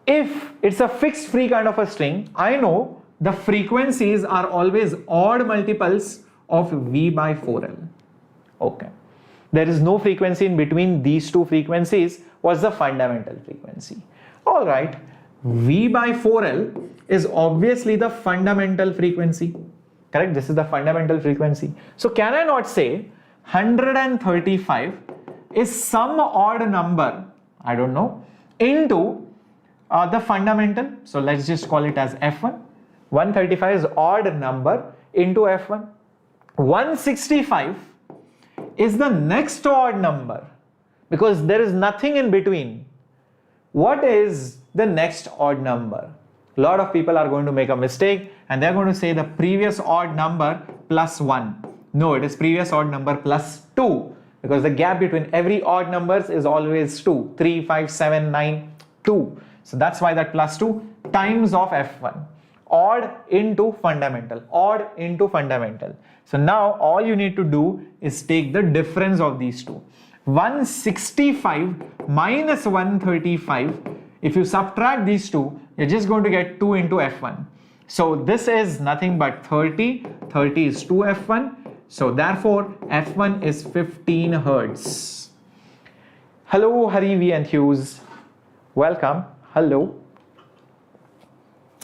If it's a fixed free kind of a string, I know the frequencies are always odd multiples of V by 4L. Okay. There is no frequency in between these two frequencies. What's the fundamental frequency? All right. V by 4L is obviously the fundamental frequency. Correct? This is the fundamental frequency. So can I not say 135 is some odd number, I don't know, into the fundamental? So let's just call it as F1. 135 is odd number into F1. 165 is the next odd number because there is nothing in between. What is the next odd number? A lot of people are going to make a mistake and they're going to say the previous odd number plus 1. No, it is previous odd number plus 2 because the gap between every odd numbers is always 2. 3, 5, 7, 9, 2. So that's why that plus 2 times of F1. Odd into fundamental. Odd into fundamental. So now all you need to do is take the difference of these two. 165 minus 135. If you subtract these two, you're just going to get 2 into F1. So this is nothing but 30. 30 is 2 F1. So therefore, F1 is 15 Hertz. Hello, JEE Enthuse. Welcome. Hello.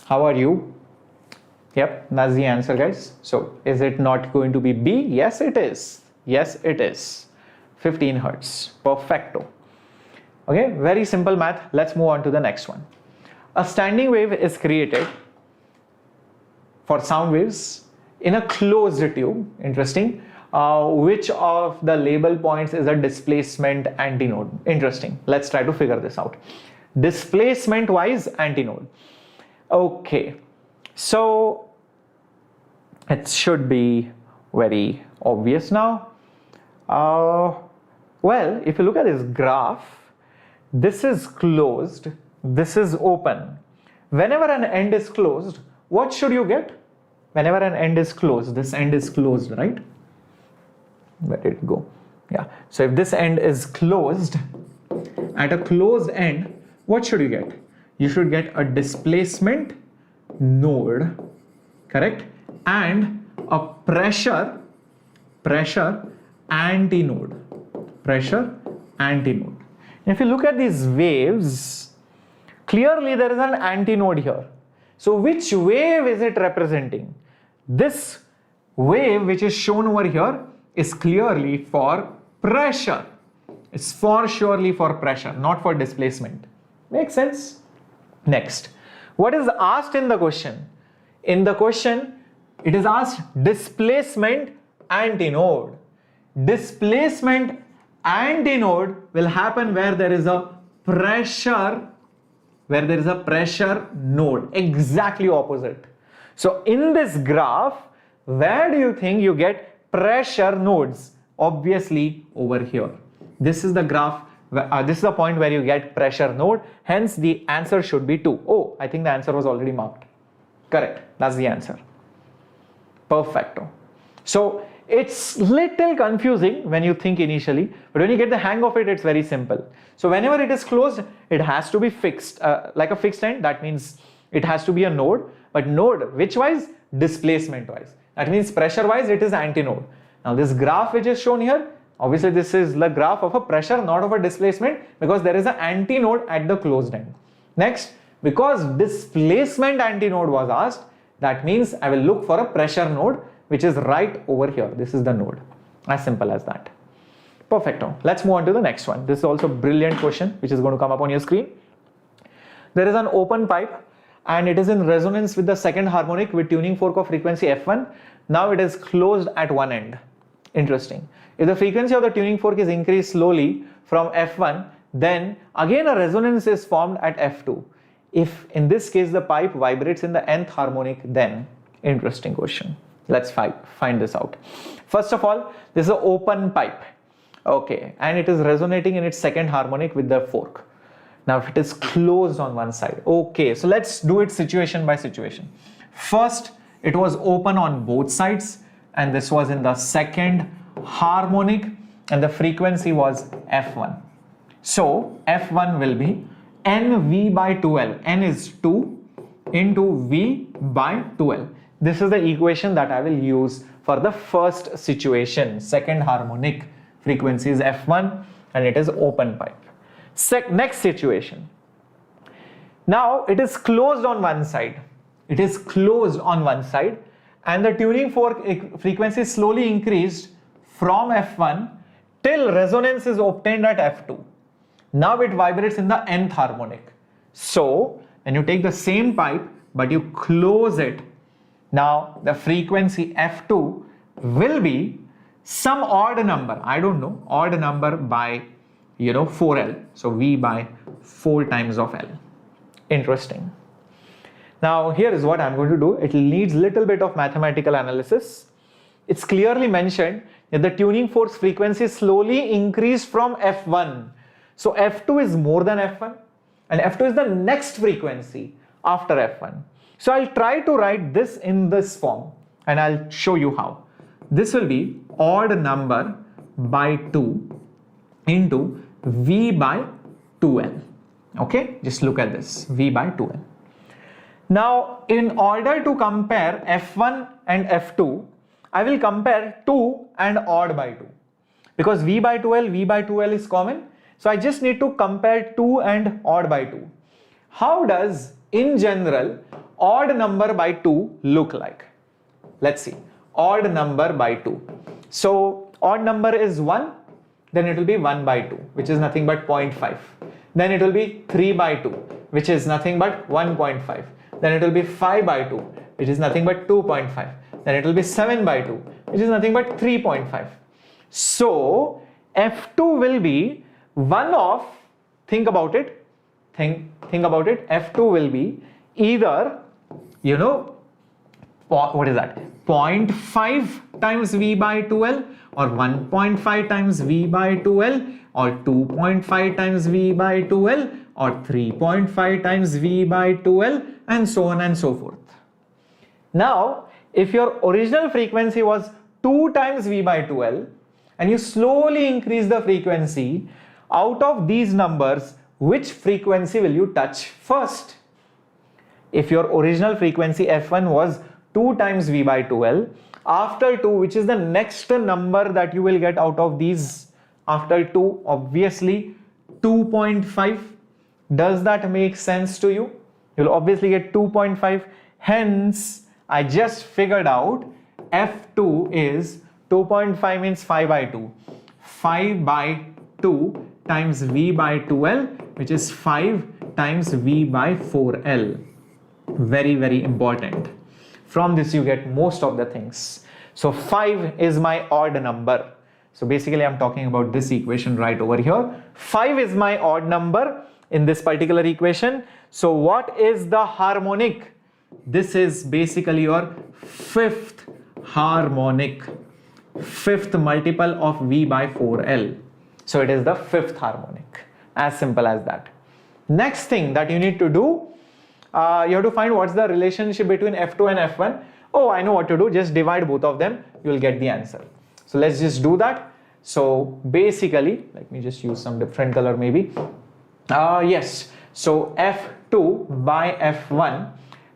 How are you? Yep, that's the answer, guys. So is it not going to be B? Yes, it is. Yes, it is. 15 Hertz. Perfecto. Okay, very simple math. Let's move on to the next one. A standing wave is created for sound waves in a closed tube. Interesting. Which of the label points is a displacement antinode? Interesting. Let's try to figure this out. Displacement wise antinode. Okay. So it should be very obvious now. Well, if you look at this graph, this is closed, this is open. Whenever an end is closed, what should you get? Whenever an end is closed, this end is closed, right? Where did it go? Yeah. So if this end is closed, at a closed end, what should you get? You should get a displacement node, correct? And a pressure antinode. Pressure antinode. If you look at these waves, clearly there is an antinode here. So which wave is it representing? This wave which is shown over here is clearly for pressure. It's for surely for pressure, not for displacement. Makes sense? Next, what is asked in the question? In the question, It is asked displacement antinode. Displacement antinode will happen where there is a pressure, node, exactly opposite. So in this graph, where do you think you get pressure nodes? Obviously over here. This is the graph, this is the point where you get pressure node, hence the answer should be 2. Oh, I think the answer was already marked. Correct, that's the answer. Perfecto. So it's little confusing when you think initially, but when you get the hang of it, it's very simple. So whenever it is closed, it has to be fixed, like a fixed end. That means it has to be a node, but node which wise? Displacement wise. That means pressure wise, it is antinode. Now this graph which is shown here, obviously this is the graph of a pressure, not of a displacement, because there is an antinode at the closed end. Next, because displacement antinode was asked, that means I will look for a pressure node which is right over here. This is the node. As simple as that. Perfecto. Let's move on to the next one. This is also a brilliant question which is going to come up on your screen. There is an open pipe and it is in resonance with the second harmonic with tuning fork of frequency F1. Now it is closed at one end. Interesting. If the frequency of the tuning fork is increased slowly from F1, then again a resonance is formed at F2. If in this case the pipe vibrates in the nth harmonic, then interesting question. Let's find this out. First of all, this is an open pipe. Okay, and it is resonating in its second harmonic with the fork. Now if it is closed on one side, okay, so let's do it situation by situation. First, it was open on both sides and this was in the second harmonic and the frequency was F1. So F1 will be NV by 2L. N is 2 into V by 2L. This is the equation that I will use for the first situation. Second harmonic frequency is F1 and it is open pipe. Next situation. Now it is closed on one side. It is closed on one side and the tuning fork frequency slowly increased from F1 till resonance is obtained at F2. Now it vibrates in the nth harmonic. So when you take the same pipe but you close it, now the frequency F2 will be some odd number, I don't know, odd number by 4L. So V by 4 times of L. Interesting. Now here is what I'm going to do. It needs little bit of mathematical analysis. It's clearly mentioned that the tuning fork's frequency slowly increased from F1. So F2 is more than F1 and F2 is the next frequency after F1. So I'll try to write this in this form and I'll show you how. This will be odd number by 2 into V by 2L. Okay, just look at this, V by 2L. Now in order to compare F1 and F2, I will compare 2 and odd by 2 because V by 2L is common. So I just need to compare 2 and odd by 2. How does in general odd number by 2 look like? Let's see. Odd number by 2. So odd number is 1, then it will be 1 by 2, which is nothing but 0.5. Then it will be 3 by 2, which is nothing but 1.5. Then it will be 5 by 2, which is nothing but 2.5. Then it will be 7 by 2, which is nothing but 3.5. So F2 will be one of, think about it, F2 will be either, what is that, 0.5 times V by 2L or 1.5 times V by 2L or 2.5 times V by 2L or 3.5 times V by 2L and so on and so forth. Now, if your original frequency was 2 times V by 2L and you slowly increase the frequency, out of these numbers, which frequency will you touch first? If your original frequency F1 was 2 times V by 2L, after 2, which is the next number that you will get out of these after 2, obviously 2.5. Does that make sense to you? You'll obviously get 2.5. Hence, I just figured out F2 is 2.5 means 5 by 2. 5 by 2 times V by 2L, which is 5 times V by 4L. Very, very important. From this you get most of the things. So 5 is my odd number. So basically I'm talking about this equation right over here. 5 is my odd number in this particular equation. So what is the harmonic? This is basically your fifth harmonic, fifth multiple of V by 4L. So it is the fifth harmonic, as simple as that. Next thing that you need to do, you have to find what's the relationship between F2 and F1. Oh, I know what to do, just divide both of them, you will get the answer. So let's just do that. So basically, let me just use some different color maybe. Yes, so F2 by F1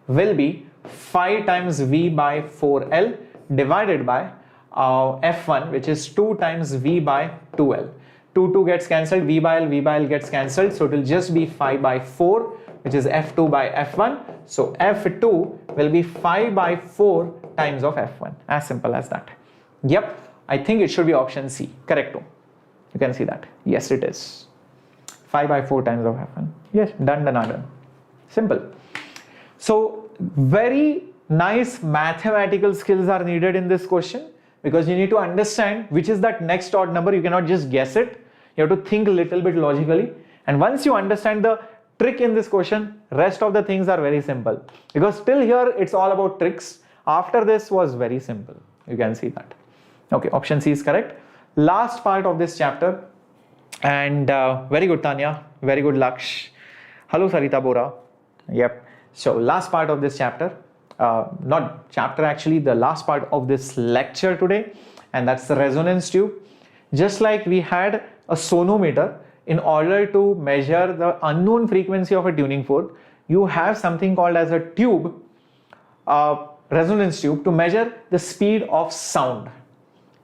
will be 5 times V by 4L divided by F1, which is 2 times V by 2L. 2 gets cancelled, V by L gets cancelled, so it will just be 5 by 4, which is F2 by F1. So F2 will be 5 by 4 times of F1, as simple as that. Yep, I think it should be option C, correcto. You can see that. Yes, it is. 5 by 4 times of F1. Yes, done. Simple. So very nice mathematical skills are needed in this question, because you need to understand which is that next odd number. You cannot just guess it. You have to think a little bit logically. And once you understand the trick in this question, rest of the things are very simple, because till here it's all about tricks. After this was very simple. You can see that. Okay, option C is correct. Last part of this chapter, and very good Tanya, very good Laksh. Hello Sarita Bora. Yep. So last part of this chapter, not chapter actually, the last part of this lecture today, and that's the resonance tube. Just like we had a sonometer, in order to measure the unknown frequency of a tuning fork, you have something called as a tube, resonance tube, to measure the speed of sound.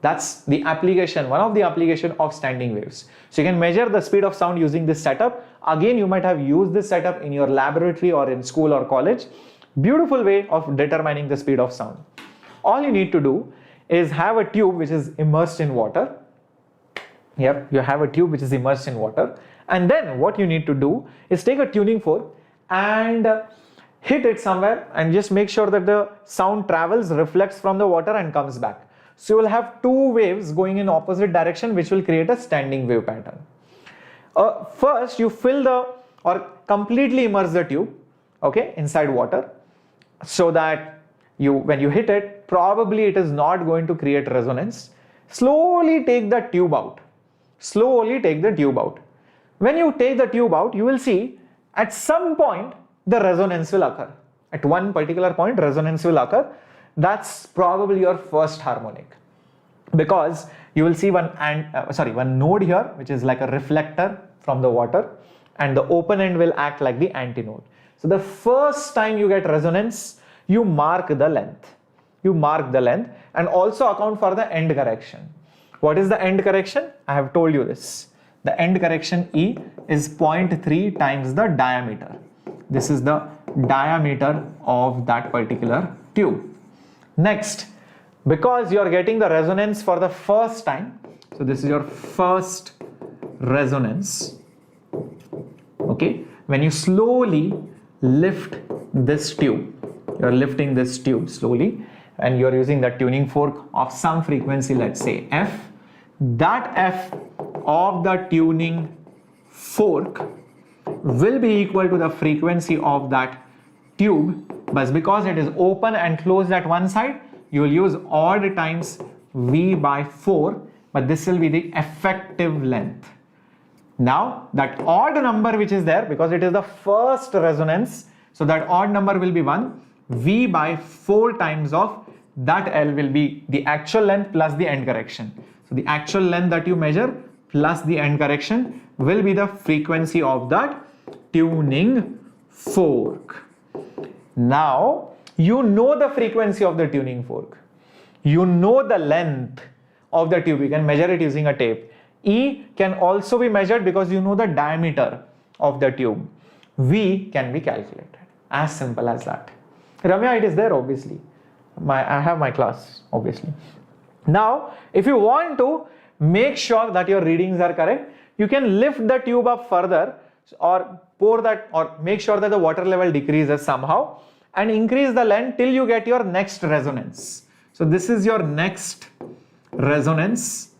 That's the application, one of the application of standing waves. So you can measure the speed of sound using this setup. Again, you might have used this setup in your laboratory or in school or college. Beautiful way of determining the speed of sound. All you need to do is have a tube which is immersed in water. Yep, you have a tube which is immersed in water. And then what you need to do is take a tuning fork and hit it somewhere and just make sure that the sound travels, reflects from the water and comes back. So you will have two waves going in opposite direction, which will create a standing wave pattern. First, you fill or completely immerse the tube, okay, inside water, so that when you hit it, probably it is not going to create resonance. Slowly take the tube out. Slowly take the tube out. When you take the tube out, you will see at some point the resonance will occur. At one particular point, resonance will occur. That's probably your first harmonic, because you will see one node here, which is like a reflector from the water, and the open end will act like the antinode. So the first time you get resonance, you mark the length. You mark the length and also account for the end correction. What is the end correction? I have told you this. The end correction E is 0.3 times the diameter. This is the diameter of that particular tube. Next, because you are getting the resonance for the first time, so this is your first resonance, okay, when you slowly lift this tube, you are lifting this tube slowly, and you are using the tuning fork of some frequency, let's say F, that F of the tuning fork will be equal to the frequency of that tube, but because it is open and closed at one side, you will use odd times V by 4, but this will be the effective length. Now that odd number which is there, because it is the first resonance, so that odd number will be 1, V by 4 times of that L will be the actual length plus the end correction. So the actual length that you measure plus the end correction will be the frequency of that tuning fork. Now you know the frequency of the tuning fork. You know the length of the tube. You can measure it using a tape. E can also be measured because you know the diameter of the tube. V can be calculated. As simple as that. Ramya, it is there obviously. I have my class obviously. Now, if you want to make sure that your readings are correct, you can lift the tube up further or pour that, or make sure that the water level decreases somehow, and increase the length till you get your next resonance. So this is your next resonance.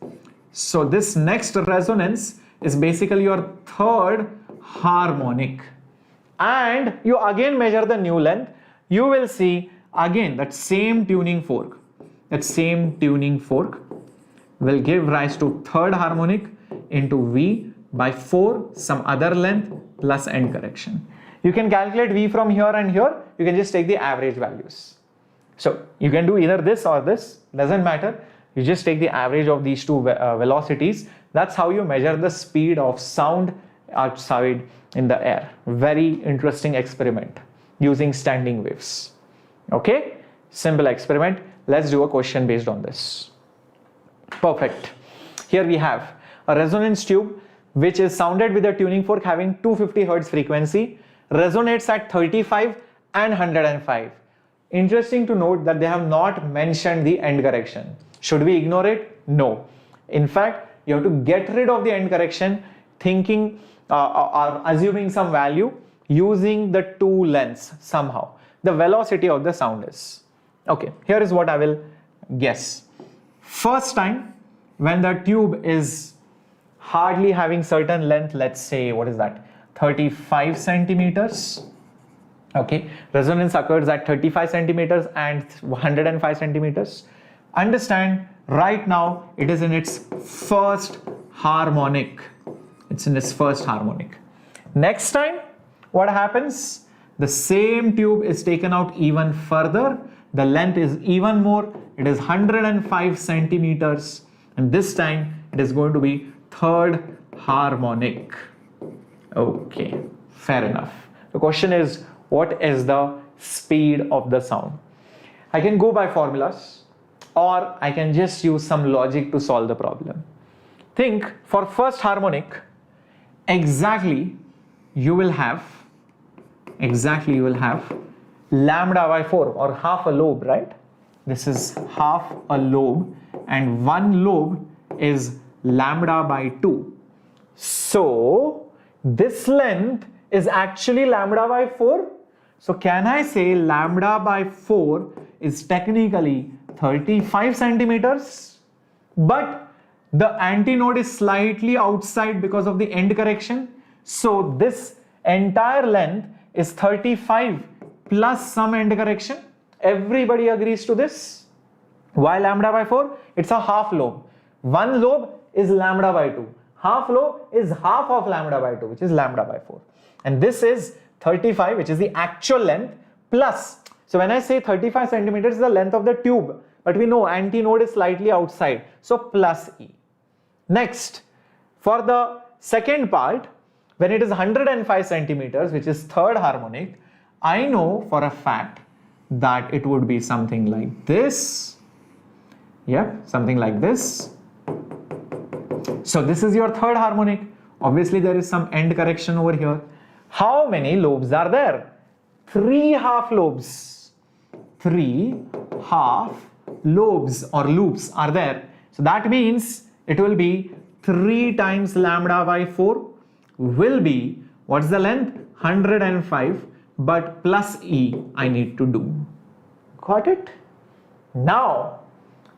So this next resonance is basically your third harmonic. And you again measure the new length. You will see again that same tuning fork. That same tuning fork will give rise to third harmonic into V by 4 some other length plus end correction. You can calculate V from here and here. You can just take the average values. So you can do either this or this, doesn't matter. You just take the average of these two velocities. That's how you measure the speed of sound outside in the air. Very interesting experiment using standing waves. Okay, simple experiment. Let's do a question based on this. Perfect. Here we have a resonance tube which is sounded with a tuning fork having 250 Hz frequency, resonates at 35 and 105. Interesting to note that they have not mentioned the end correction. Should we ignore it? No. In fact, you have to get rid of the end correction, thinking or assuming some value using the two lengths somehow. The velocity of the sound is. Okay, here is what I will guess. First time when the tube is hardly having certain length, let's say, what is that? 35 centimeters. Okay, resonance occurs at 35 centimeters and 105 centimeters. Understand, right now it is in its first harmonic. It's in its first harmonic. Next time, what happens? The same tube is taken out even further. The length is even more. It is 105 centimeters. And this time it is going to be third harmonic. Okay, fair enough. The question is, what is the speed of the sound? I can go by formulas, or I can just use some logic to solve the problem. Think, for first harmonic, exactly you will have lambda by 4, or half a lobe, right? This is half a lobe, and one lobe is lambda by 2. So this length is actually lambda by 4. So can I say lambda by 4 is technically 35 centimeters, but the antinode is slightly outside because of the end correction. So this entire length is 35 plus some end correction. Everybody agrees to this. Why lambda by 4? It's a half lobe. One lobe is lambda by 2. Half lobe is half of lambda by 2, which is lambda by 4. And this is 35, which is the actual length, plus. So when I say 35 centimeters is the length of the tube, but we know antinode is slightly outside. So plus E. Next, for the second part, when it is 105 centimeters, which is third harmonic, I know for a fact that it would be something like this. Yeah, something like this. So this is your third harmonic. Obviously, there is some end correction over here. How many lobes are there? 3 half lobes. 3 half lobes or loops are there. So that means it will be 3 times lambda by 4 will be, what's the length? 105, but plus E I need to do. Got it? Now,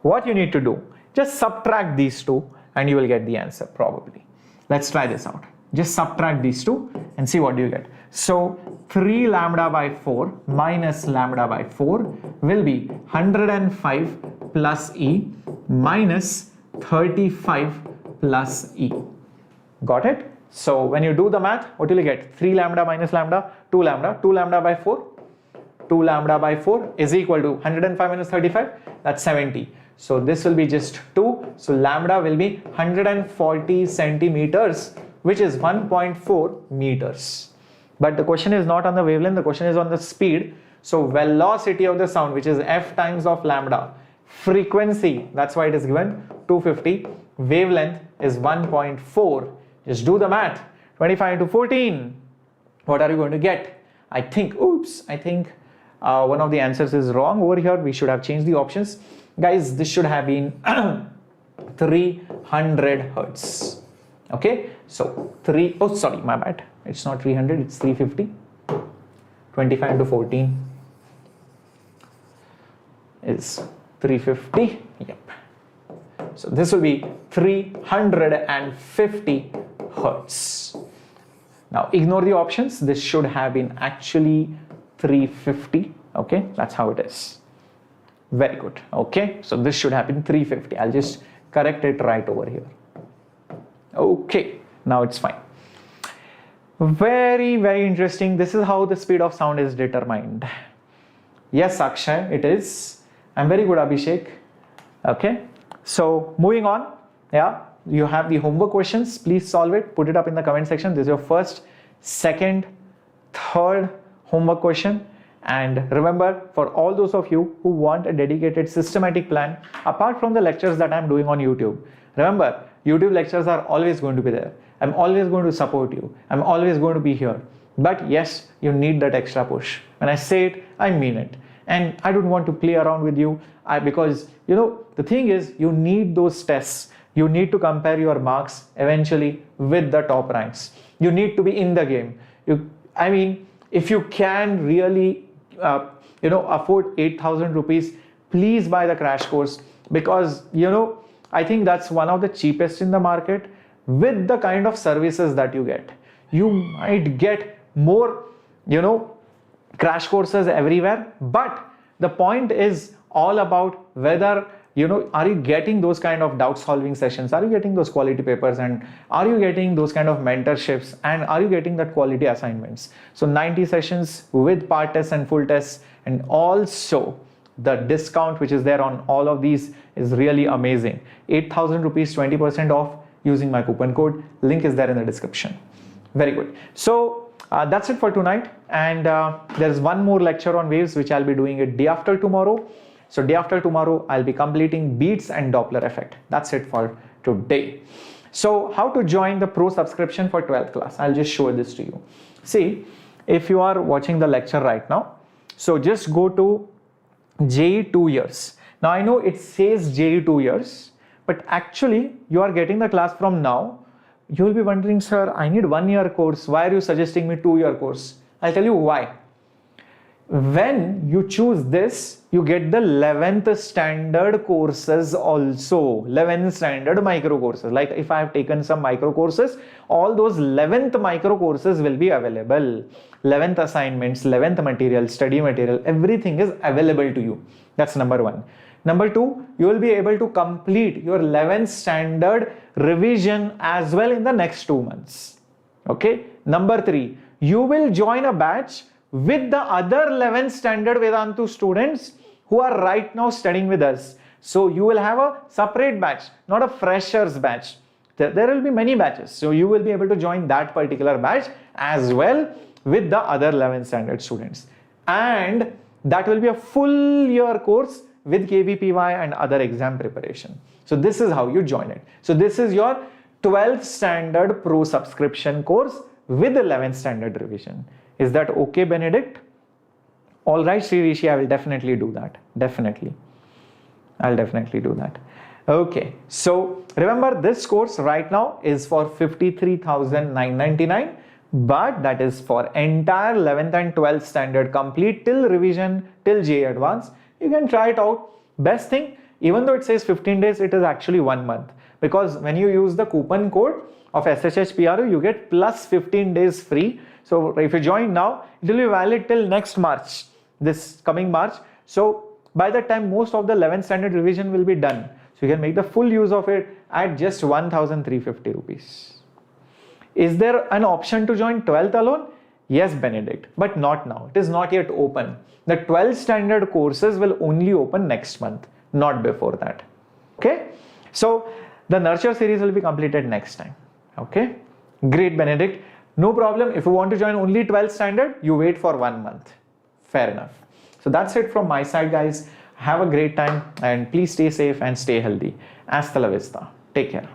what you need to do? Just subtract these two and you will get the answer probably. Let's try this out. Just subtract these two and see what you get. So 3 lambda by 4 minus lambda by 4 will be 105 plus E minus 35 plus E. Got it? So when you do the math, what will you get? 3 lambda minus lambda, 2 lambda, 2 lambda by 4. 2 lambda by 4 is equal to 105 minus 35, that's 70. So this will be just 2. So lambda will be 140 centimeters, which is 1.4 meters. But the question is not on the wavelength, the question is on the speed. So velocity of the sound, which is f times of lambda, frequency, that's why it is given 250, wavelength is 1.4. Just do the math. 25 into 14. What are you going to get? I think one of the answers is wrong over here. We should have changed the options. Guys, this should have been 300 Hertz. Okay, so my bad. It's not 300, it's 350. 25 into 14. is 350. Yep. So this will be 350 hertz. Now ignore the options. This should have been actually 350. Okay, that's how it is. Very good. Okay, so this should have been 350. I'll just correct it right over here. Okay, now it's fine. Very, very interesting. This is how the speed of sound is determined. Yes, Akshay, it is. I'm very good, Abhishek. Okay, so moving on. Yeah, you have the homework questions. Please solve it. Put it up in the comment section. This is your first, second, third homework question. And remember, for all those of you who want a dedicated systematic plan, apart from the lectures that I'm doing on YouTube, remember, YouTube lectures are always going to be there. I'm always going to support you. I'm always going to be here. But yes, you need that extra push. When I say it, I mean it. And I don't want to play around with you because, you know, the thing is, you need those tests. You need to compare your marks eventually with the top ranks. You need to be in the game. I mean, if you can really, afford 8,000 rupees, please buy the crash course, because, I think that's one of the cheapest in the market. With the kind of services that you get, you might get more, crash courses everywhere. But the point is all about whether, are you getting those kind of doubt solving sessions? Are you getting those quality papers? And are you getting those kind of mentorships? And are you getting that quality assignments? So 90 sessions with part tests and full tests, and also the discount which is there on all of these is really amazing. 8,000 rupees, 20% off using my coupon code. Link is there in the description. Very good. So that's it for tonight. And there's one more lecture on waves which I'll be doing it day after tomorrow. So day after tomorrow, I'll be completing beats and Doppler effect. That's it for today. So how to join the pro subscription for 12th class? I'll just show this to you. See, if you are watching the lecture right now, so just go to JEE 2 years. Now I know it says JEE 2 years, but actually you are getting the class from now. You will be wondering, sir, I need 1 year course. Why are you suggesting me 2 year course? I'll tell you why. When you choose this, you get the 11th standard courses also, 11th standard micro courses. Like if I have taken some micro courses, all those 11th micro courses will be available. 11th assignments, 11th material, study material, everything is available to you. That's number one. Number two, you will be able to complete your 11th standard revision as well in the next 2 months. Okay. Number three, you will join a batch with the other 11th standard Vedantu students who are right now studying with us. So you will have a separate batch, not a freshers batch. There will be many batches. So you will be able to join that particular batch as well with the other 11th standard students. And that will be a full year course with KVPY and other exam preparation. So this is how you join it. So this is your 12th standard pro subscription course with 11th standard revision. Is that okay, Benedict? All right, Sri Rishi, I will definitely do that. Definitely. I'll definitely do that. Okay. So remember, this course right now is for 53,999, but that is for entire 11th and 12th standard complete till revision, till JEE Advanced. You can try it out. Best thing, even though it says 15 days, it is actually 1 month, because when you use the coupon code of SHHPRU, you get plus 15 days free. So if you join now, it will be valid till next March, this coming March. So by that time, most of the 11th standard revision will be done. So you can make the full use of it at just 1,350 rupees. Is there an option to join 12th alone? Yes, Benedict, but not now. It is not yet open. The 12th standard courses will only open next month, not before that. Okay. So the nurture series will be completed next time. Okay. Great, Benedict. No problem. If you want to join only 12th standard, you wait for 1 month. Fair enough. So that's it from my side, guys. Have a great time and please stay safe and stay healthy. Hasta la vista. Take care.